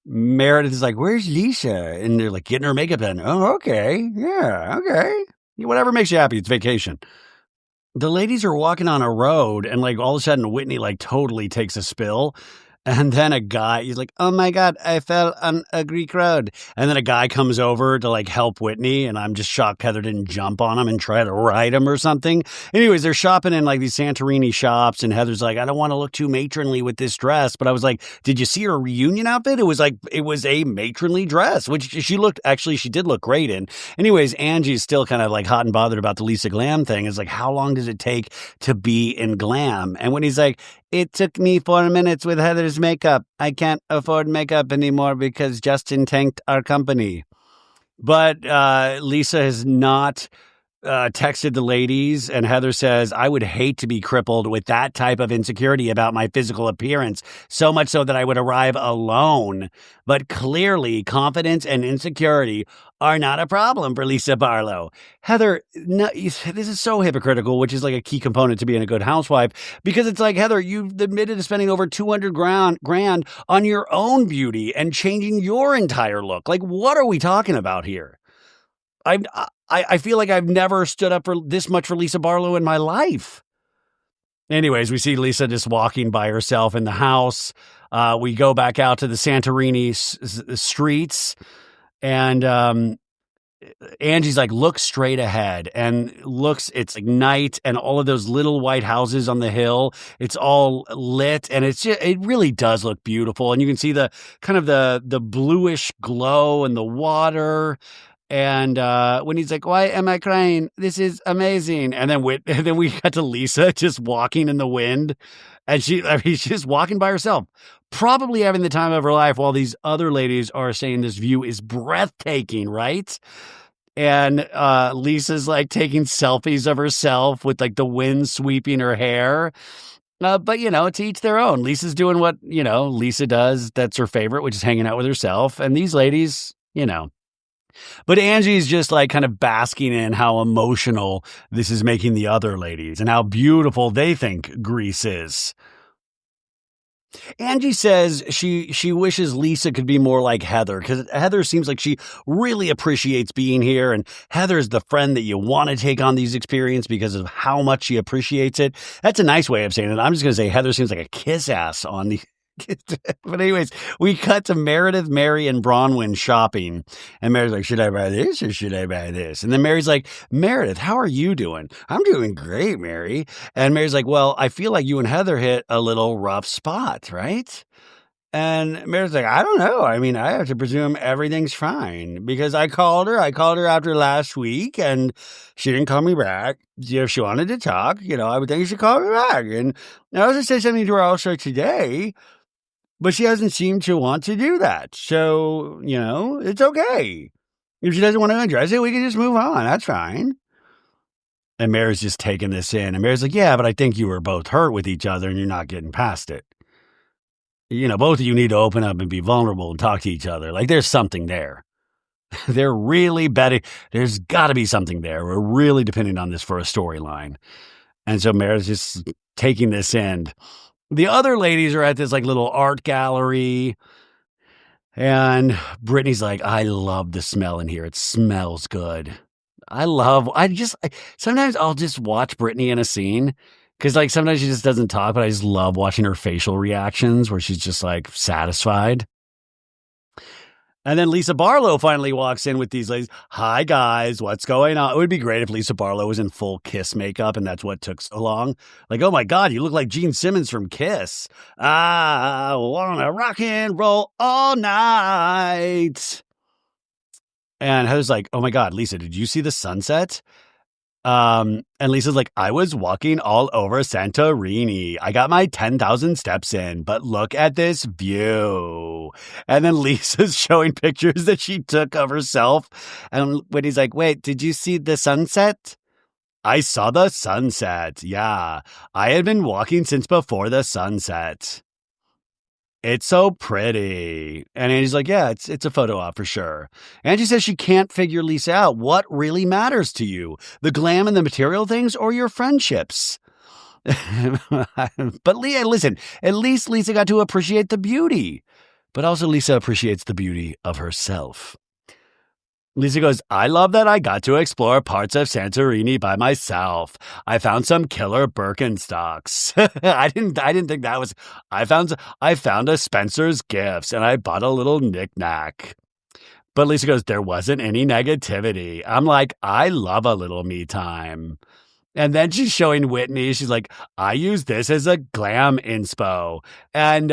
Meredith is like, where's Lisa? And they're like, getting her makeup done. Oh, okay. Yeah, okay. Whatever makes you happy. It's vacation. The ladies are walking on a road, and like all of a sudden Whitney like totally takes a spill. And then a guy, he's like, oh my God, I fell on a Greek road. And then a guy comes over to like help Whitney. And I'm just shocked Heather didn't jump on him and try to ride him or something. Anyways, they're shopping in like these Santorini shops. And Heather's like, I don't want to look too matronly with this dress. But I was like, did you see her reunion outfit? It was a matronly dress, which she did look great in. Anyways, Angie's still kind of like hot and bothered about the Lisa Glam thing. It's like, how long does it take to be in glam? And when he's like, it took me 4 minutes with Heather's makeup. I can't afford makeup anymore because Justin tanked our company. But Lisa has not texted the ladies, and Heather says, I would hate to be crippled with that type of insecurity about my physical appearance, so much so that I would arrive alone. But clearly, confidence and insecurity are not a problem for Lisa Barlow. Heather, no, this is so hypocritical, which is like a key component to being a good housewife, because it's like, Heather, you've admitted to spending over $200 grand on your own beauty and changing your entire look. Like, what are we talking about here? I feel like I've never stood up for this much for Lisa Barlow in my life. Anyways, we see Lisa just walking by herself in the house. We go back out to the Santorini streets, and Angie's like, look straight ahead, and it's like night, and all of those little white houses on the hill, it's all lit, and it really does look beautiful. And you can see the kind of the bluish glow in the water. And when he's like, why am I crying? This is amazing. And then we got to Lisa just walking in the wind. And she's just walking by herself, probably having the time of her life, while these other ladies are saying this view is breathtaking, right? And Lisa's like taking selfies of herself with like the wind sweeping her hair. But, to each their own. Lisa's doing what, Lisa does. That's her favorite, which is hanging out with herself. And these ladies, But Angie's just like kind of basking in how emotional this is making the other ladies and how beautiful they think Greece is. Angie says she wishes Lisa could be more like Heather, because Heather seems like she really appreciates being here, and Heather's the friend that you want to take on these experiences because of how much she appreciates it. That's a nice way of saying it. I'm just going to say Heather seems like a kiss ass on the... But anyways, we cut to Meredith, Mary, and Bronwyn shopping. And Mary's like, should I buy this or should I buy this? And then Mary's like, Meredith, how are you doing? I'm doing great, Mary. And Mary's like, well, I feel like you and Heather hit a little rough spot, right? And Meredith's like, I don't know. I mean, I have to presume everything's fine because I called her after last week and she didn't call me back. If she wanted to talk, I would think she should call me back. And I was going to say something to her also today, but she hasn't seemed to want to do that. So, it's okay. If she doesn't want to address it, we can just move on. That's fine. And Mary's just taking this in. And Mary's like, yeah, but I think you were both hurt with each other and you're not getting past it. Both of you need to open up and be vulnerable and talk to each other. Like, there's something there. They're really betting. There's got to be something there. We're really depending on this for a storyline. And so Mary's just taking this in. The other ladies are at this like little art gallery, and Brittany's like, I love the smell in here. It smells good. Sometimes I'll just watch Brittany in a scene because like sometimes she just doesn't talk, but I just love watching her facial reactions where she's just like satisfied. And then Lisa Barlow finally walks in with these ladies. Hi, guys. What's going on? It would be great if Lisa Barlow was in full Kiss makeup, and that's what took so long. Like, oh, my God, you look like Gene Simmons from Kiss. I want to rock and roll all night. And Heather's like, oh, my God, Lisa, did you see the sunset? And Lisa's like, I was walking all over Santorini. I got my 10,000 steps in, but look at this view. And then Lisa's showing pictures that she took of herself. And when he's like, wait, did you see the sunset? I saw the sunset. Yeah. I had been walking since before the sunset. It's so pretty. And Angie's like, yeah, it's a photo op for sure. Angie says she can't figure Lisa out. What really matters to you? The glam and the material things or your friendships? But Leah, listen, at least Lisa got to appreciate the beauty. But also Lisa appreciates the beauty of herself. Lisa goes, I love that I got to explore parts of Santorini by myself. I found some killer Birkenstocks. I didn't think that was, I found a Spencer's Gifts and I bought a little knickknack. But Lisa goes, there wasn't any negativity. I'm like, I love a little me time. And then she's showing Whitney. She's like, I use this as a glam inspo. And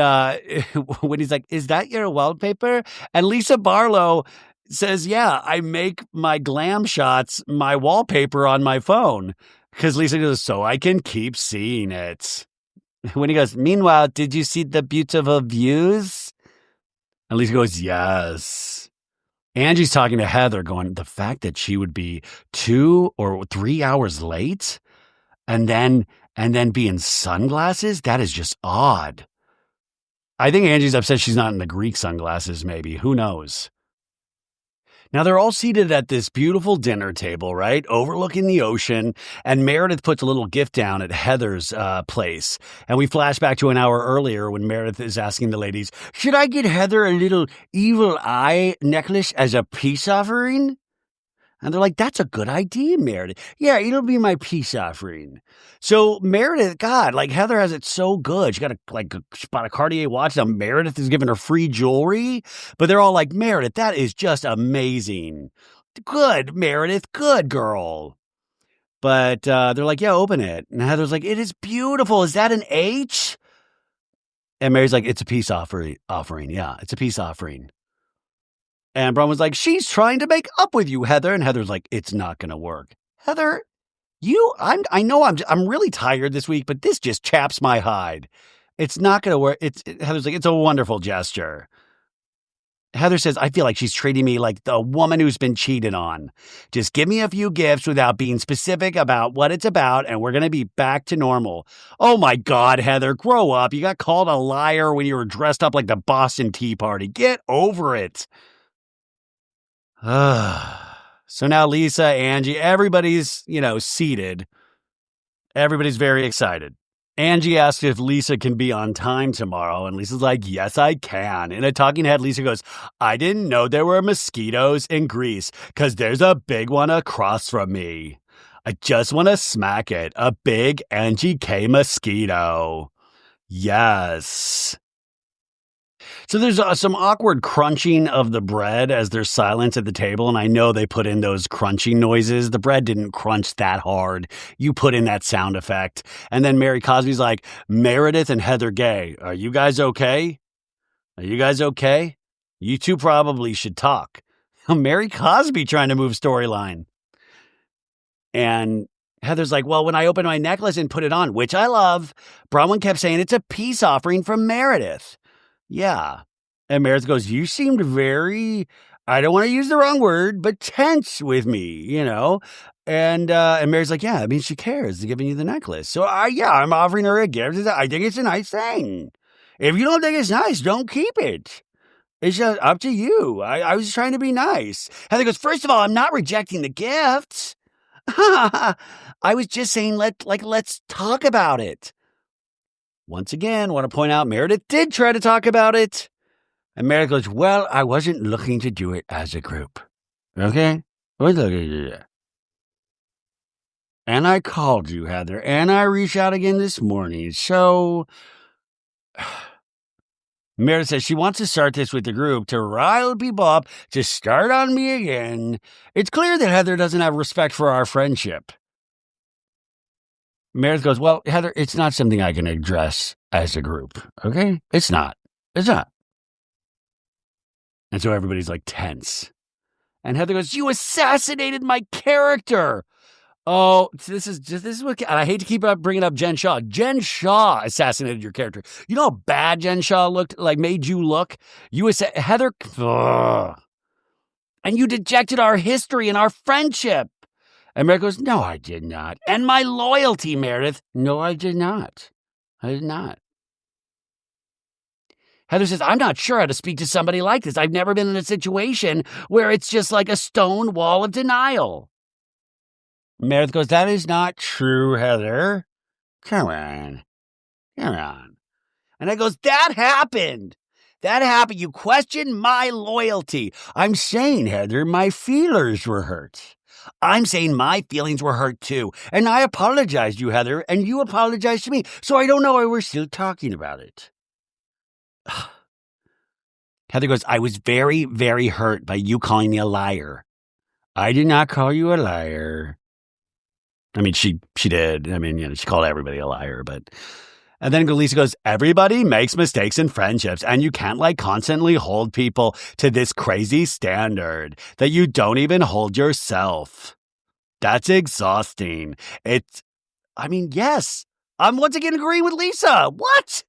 Whitney's like, is that your wallpaper? And Lisa Barlow says, yeah, I make my glam shots my wallpaper on my phone. Because Lisa goes, so I can keep seeing it. When he goes, meanwhile, did you see the beautiful views? And Lisa goes, yes. Angie's talking to Heather going, the fact that she would be 2 or 3 hours late and then be in sunglasses, that is just odd. I think Angie's upset she's not in the Greek sunglasses, maybe. Who knows? Now, they're all seated at this beautiful dinner table, right? Overlooking the ocean. And Meredith puts a little gift down at Heather's place. And we flash back to an hour earlier when Meredith is asking the ladies, should I get Heather a little evil eye necklace as a peace offering? And they're like, that's a good idea, Meredith. Yeah, it'll be my peace offering. So Meredith, God, like Heather has it so good. She got she bought a Cartier watch. Now Meredith is giving her free jewelry. But they're all like, Meredith, that is just amazing. Good, Meredith. Good girl. But they're like, yeah, open it. And Heather's like, it is beautiful. Is that an H? And Mary's like, it's a peace offering. Yeah, it's a peace offering. And Braun was like, she's trying to make up with you, Heather. And Heather's like, it's not going to work. Heather, I know I'm really tired this week, but this just chaps my hide. It's not going to work. Heather's like, it's a wonderful gesture. Heather says, I feel like she's treating me like the woman who's been cheated on. Just give me a few gifts without being specific about what it's about, and we're going to be back to normal. Oh my God, Heather, grow up. You got called a liar when you were dressed up like the Boston Tea Party. Get over it. So now Lisa, Angie, everybody's, seated. Everybody's very excited. Angie asks if Lisa can be on time tomorrow, and Lisa's like, yes, I can. In a talking head, Lisa goes, I didn't know there were mosquitoes in Greece, because there's a big one across from me. I just want to smack it. A big Angie K mosquito. Yes. So there's some awkward crunching of the bread as there's silence at the table, and I know they put in those crunching noises. The bread didn't crunch that hard. You put in that sound effect. And then Mary Cosby's like, Meredith and Heather Gay, are you guys okay? Are you guys okay? You two probably should talk. Mary Cosby trying to move storyline. And Heather's like, well, when I opened my necklace and put it on, which I love, Bronwyn kept saying it's a peace offering from Meredith. Yeah. And Meredith goes, you seemed very, I don't want to use the wrong word, but tense with me, And Meredith's like, yeah, I mean, she cares giving you the necklace. So, I'm offering her a gift. I think it's a nice thing. If you don't think it's nice, don't keep it. It's just up to you. I was trying to be nice. Heather goes, first of all, I'm not rejecting the gifts. I was just saying, let's talk about it. Once again, I want to point out Meredith did try to talk about it. And Meredith goes, well, I wasn't looking to do it as a group. Okay? And I called you, Heather, and I reached out again this morning. So Meredith says she wants to start this with the group to rile people up, to start on me again. It's clear that Heather doesn't have respect for our friendship. Meredith goes, well, Heather, it's not something I can address as a group, okay? It's not. And so everybody's like tense. And Heather goes, you assassinated my character. Oh, this is what, and I hate to keep bringing up Jen Shah. Jen Shah assassinated your character. You know how bad Jen Shah looked, like made you look? Heather, ugh. And you dejected our history and our friendship. And Meredith goes, no, I did not. And my loyalty, Meredith. No, I did not. I did not. Heather says, I'm not sure how to speak to somebody like this. I've never been in a situation where it's just like a stone wall of denial. Meredith goes, that is not true, Heather. Come on. And I goes, that happened. That happened. You questioned my loyalty. I'm saying, Heather, my feelers were hurt. I'm saying my feelings were hurt too. And I apologized to you, Heather, and you apologized to me. So I don't know why we're still talking about it. Heather goes, I was very, very hurt by you calling me a liar. I did not call you a liar. I mean, she did. I mean, she called everybody a liar, but... And then Lisa goes, everybody makes mistakes in friendships, and you can't constantly hold people to this crazy standard that you don't even hold yourself. That's exhausting. Yes. I'm once again agreeing with Lisa. What?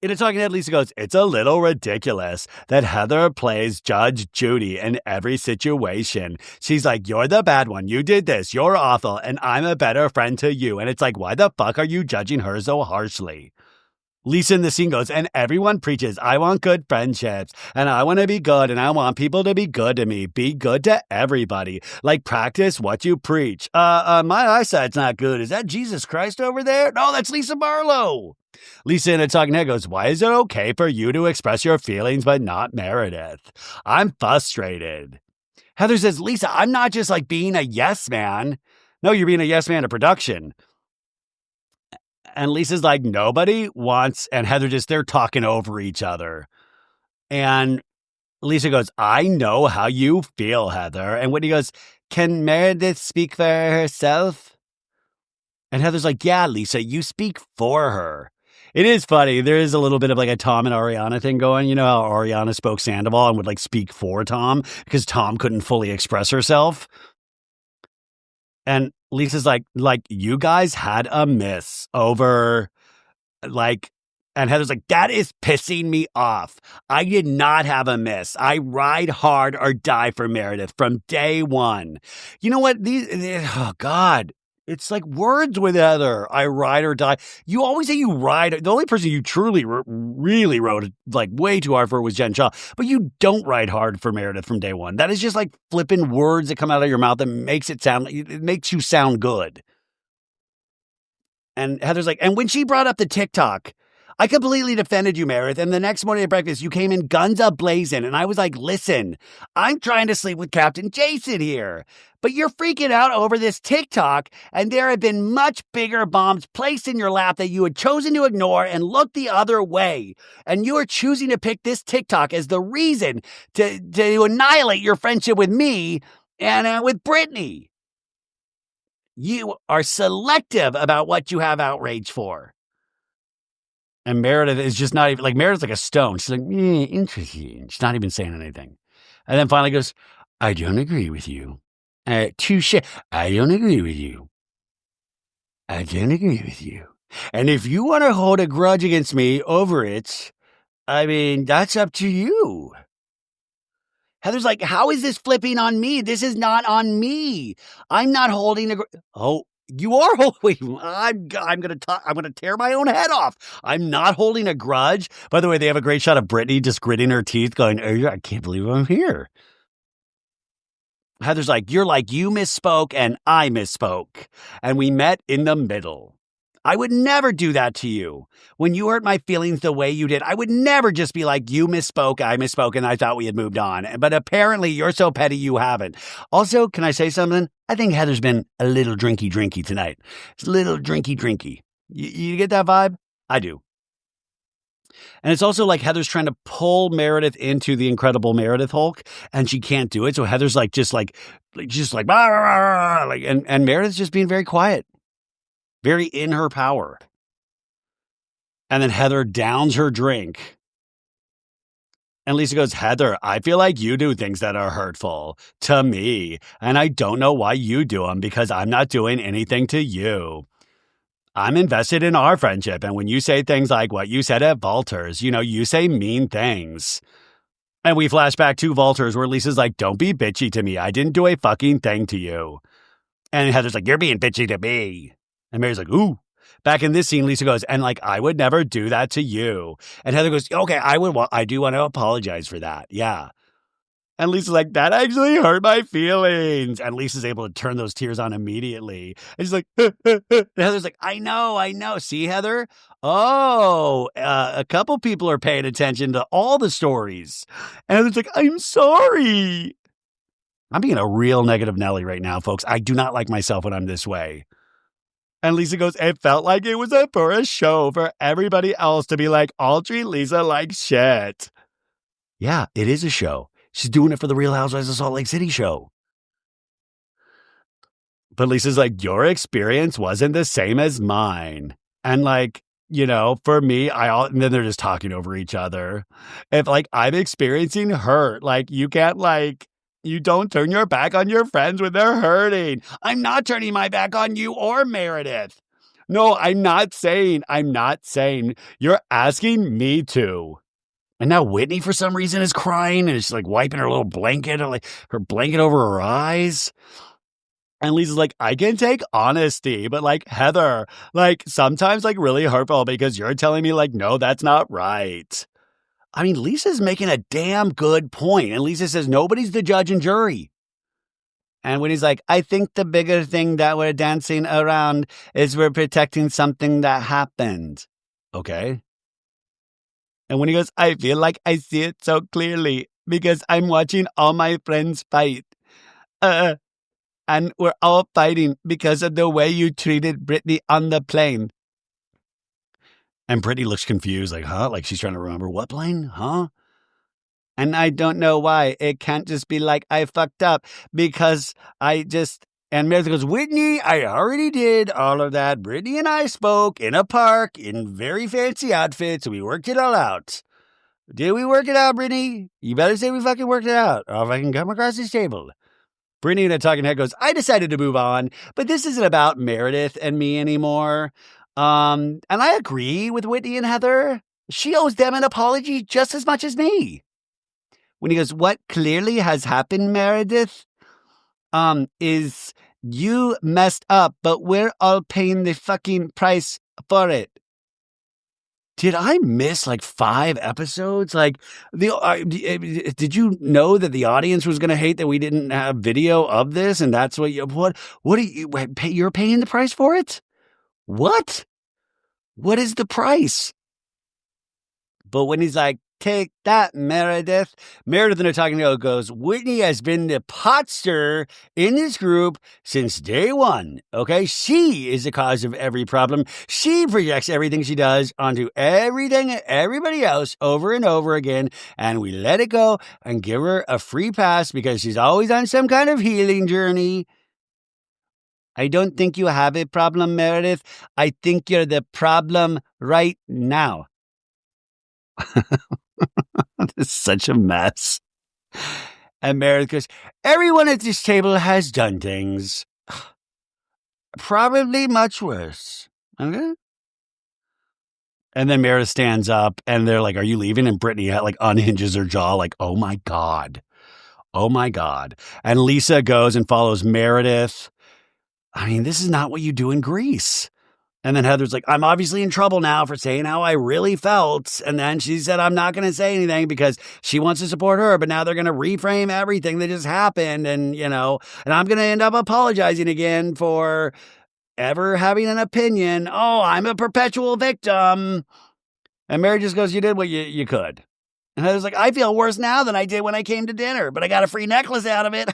In a talking head, Lisa goes, it's a little ridiculous that Heather plays Judge Judy in every situation. She's like, you're the bad one. You did this. You're awful. And I'm a better friend to you. And it's like, why the fuck are you judging her so harshly? Lisa in the scene goes, and everyone preaches, I want good friendships, and I want to be good, and I want people to be good to me. Be good to everybody. Practice what you preach. My eyesight's not good. Is that Jesus Christ over there? No, that's Lisa Barlow. Lisa in a talking head goes, why is it okay for you to express your feelings but not Meredith? I'm frustrated. Heather says, Lisa, I'm not just being a yes man. No, you're being a yes man to production. And Lisa's like, nobody wants, and Heather they're talking over each other. And Lisa goes, I know how you feel, Heather. And Whitney goes, can Meredith speak for herself? And Heather's like, yeah, Lisa, you speak for her. It is funny. There is a little bit of a Tom and Ariana thing going. You know how Ariana spoke Sandoval and would speak for Tom because Tom couldn't fully express herself. And Lisa's like, you guys had a miss over, and Heather's like, that is pissing me off. I did not have a miss. I ride hard or die for Meredith from day one. You know what? Oh, God. It's words with Heather. I ride or die. You always say you ride. The only person you truly really rode way too hard for was Jen Shah. But you don't ride hard for Meredith from day one. That is just flipping words that come out of your mouth that makes it makes you sound good. And Heather's like, and when she brought up the TikTok, I completely defended you, Meredith. And the next morning at breakfast, you came in guns a-blazing. And I was like, listen, I'm trying to sleep with Captain Jason here. But you're freaking out over this TikTok. And there have been much bigger bombs placed in your lap that you had chosen to ignore and look the other way. And you are choosing to pick this TikTok as the reason to annihilate your friendship with me and with Brittany. You are selective about what you have outrage for. And Meredith is just not even, Meredith's like a stone. She's like, interesting. She's not even saying anything. And then finally goes, I don't agree with you. Touche. I don't agree with you. I don't agree with you. And if you want to hold a grudge against me over it, I mean, that's up to you. Heather's like, how is this flipping on me? This is not on me. I'm not holding a grudge. Oh, you are holding. I'm gonna tear my own head off. I'm not holding a grudge. By the way, they have a great shot of Brittany just gritting her teeth, going, oh, I can't believe I'm here. Heather's like, you misspoke and I misspoke, and we met in the middle. I would never do that to you. When you hurt my feelings the way you did, I would never just be like, you misspoke, I misspoke, and I thought we had moved on. But apparently you're so petty you haven't. Also, can I say something? I think Heather's been a little drinky tonight. It's a little drinky. You get that vibe? I do. And it's also Heather's trying to pull Meredith into the Incredible Meredith Hulk, and she can't do it. So Heather's and Meredith's just being very quiet. Very in her power. And then Heather downs her drink And Lisa goes, Heather, I feel like you do things that are hurtful to me. And I don't know why you do them because I'm not doing anything to you. I'm invested in our friendship. And when you say things like what you said at Valters, you say mean things. And we flash back to Valters where Lisa's like, don't be bitchy to me. I didn't do a fucking thing to you. And Heather's like, you're being bitchy to me. And Mary's like, ooh. Back in this scene, Lisa goes, and like, I would never do that to you. And Heather goes, okay, I do want to apologize for that. Yeah. And Lisa's like, that actually hurt my feelings. And Lisa's able to turn those tears on immediately. And she's like, and Heather's like, I know. See, Heather? Oh, a couple people are paying attention to all the stories. And Heather's like, I'm sorry. I'm being a real negative Nelly right now, folks. I do not like myself when I'm this way. And Lisa goes, it felt like it was for a show for everybody else to be like, I'll treat Lisa like shit. Yeah, it is a show. She's doing it for the Real Housewives of Salt Lake City show. But Lisa's like, your experience wasn't the same as mine. And like, for me, and then they're just talking over each other. If like I'm experiencing hurt, like you can't you don't turn your back on your friends when they're hurting. I'm not turning my back on you or Meredith. No, I'm not saying. You're asking me to. And now Whitney, for some reason, is crying and is like wiping her little blanket, or like her blanket over her eyes. And Lisa's like, I can take honesty, but like, Heather, like sometimes like really hurtful because you're telling me like, no, that's not right. I mean, Lisa's making a damn good point. And Lisa says, nobody's the judge and jury. And when he's like, I think the bigger thing that we're dancing around is we're protecting something that happened. Okay. And when he goes, I feel like I see it so clearly because I'm watching all my friends fight. And we're all fighting because of the way you treated Brittany on the plane. And Brittany looks confused, like, huh? Like she's trying to remember what plane? Huh? And I don't know why. It can't just be like I fucked up because and Maritza goes, Whitney, I already did all of that. Brittany and I spoke in a park in very fancy outfits. We worked it all out. Did we work it out, Brittany? You better say we fucking worked it out, or if I can come across this table. Brittany in a talking head goes, I decided to move on, but this isn't about Meredith and me anymore. And I agree with Whitney and Heather. She owes them an apology just as much as me. When he goes, what clearly has happened, Meredith, is you messed up, but we're all paying the fucking price for it. Did I miss like 5 episodes? Like, did you know that the audience was going to hate that we didn't have video of this? And that's what you're paying the price for it? What? What is the price? But when he's like, take that, Meredith. Meredith in a talking show goes, Whitney has been the pot stirrer in this group since day one. Okay? She is the cause of every problem. She projects everything she does onto everybody else over and over again. And we let it go and give her a free pass because she's always on some kind of healing journey. I don't think you have a problem, Meredith. I think you're the problem right now. This is such a mess. And Meredith goes, everyone at this table has done things. Probably much worse. Okay? And then Meredith stands up and they're like, are you leaving? And Brittany like unhinges her jaw like, oh my God. Oh my God. And Lisa goes and follows Meredith. I mean, this is not what you do in Greece. And then Heather's like, I'm obviously in trouble now for saying how I really felt. And then she said, I'm not going to say anything because she wants to support her. But now they're going to reframe everything that just happened. And, and I'm going to end up apologizing again for ever having an opinion. Oh, I'm a perpetual victim. And Mary just goes, you did what you could. And Heather's like, I feel worse now than I did when I came to dinner, but I got a free necklace out of it.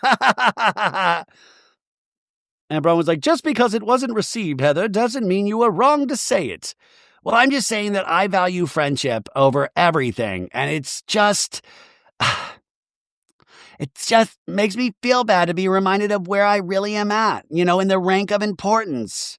And Braun was like, just because it wasn't received, Heather, doesn't mean you were wrong to say it. Well, I'm just saying that I value friendship over everything. And it just makes me feel bad to be reminded of where I really am at, in the rank of importance.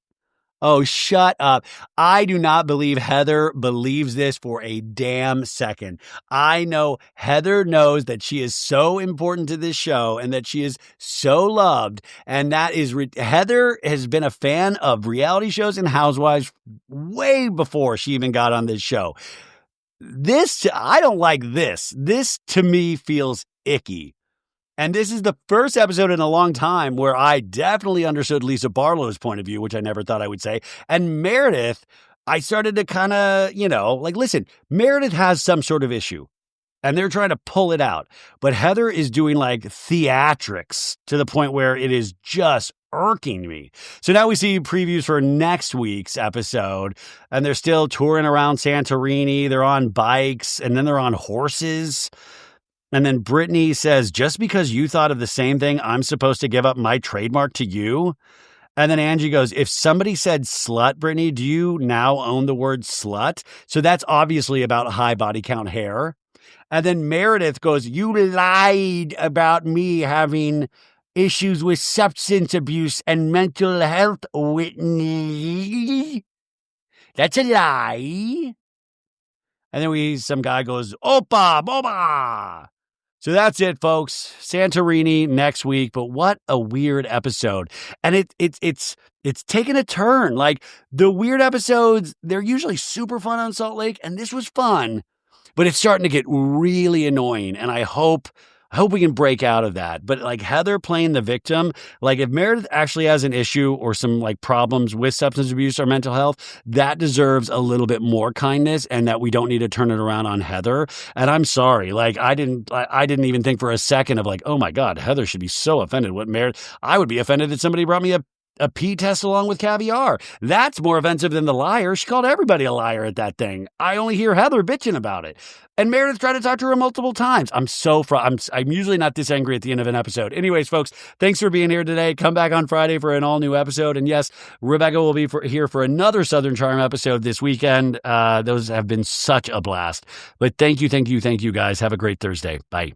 Oh, shut up. I do not believe Heather believes this for a damn second. I know Heather knows that she is so important to this show and that she is so loved. And that is, Heather has been a fan of reality shows and Housewives way before she even got on this show. I don't like this. This to me feels icky. And this is the first episode in a long time where I definitely understood Lisa Barlow's point of view, which I never thought I would say. And Meredith, I started to kind of, listen, Meredith has some sort of issue and they're trying to pull it out. But Heather is doing like theatrics to the point where it is just irking me. So now we see previews for next week's episode and they're still touring around Santorini. They're on bikes and then they're on horses. And then Brittany says, just because you thought of the same thing, I'm supposed to give up my trademark to you? And then Angie goes, if somebody said slut, Brittany, do you now own the word slut? So that's obviously about high body count hair. And then Meredith goes, you lied about me having issues with substance abuse and mental health, Whitney. That's a lie. And then some guy goes, Opa, boba. So that's it, folks. Santorini next week, but what a weird episode. And it's taken a turn. Like the weird episodes, they're usually super fun on Salt Lake, and this was fun, but it's starting to get really annoying. And I hope we can break out of that. But like Heather playing the victim, like if Meredith actually has an issue or some like problems with substance abuse or mental health, that deserves a little bit more kindness and that we don't need to turn it around on Heather. And I'm sorry, like I didn't even think for a second of like, oh my God, Heather should be so offended. I would be offended if somebody brought me a pee test along with caviar. That's more offensive than the liar. She called everybody a liar at that thing. I only hear Heather bitching about it. And Meredith tried to talk to her multiple times. I'm usually not this angry at the end of an episode. Anyways, folks, thanks for being here today. Come back on Friday for an all-new episode. And yes, Rebecca will be here for another Southern Charm episode this weekend. Those have been such a blast. But thank you, guys. Have a great Thursday. Bye.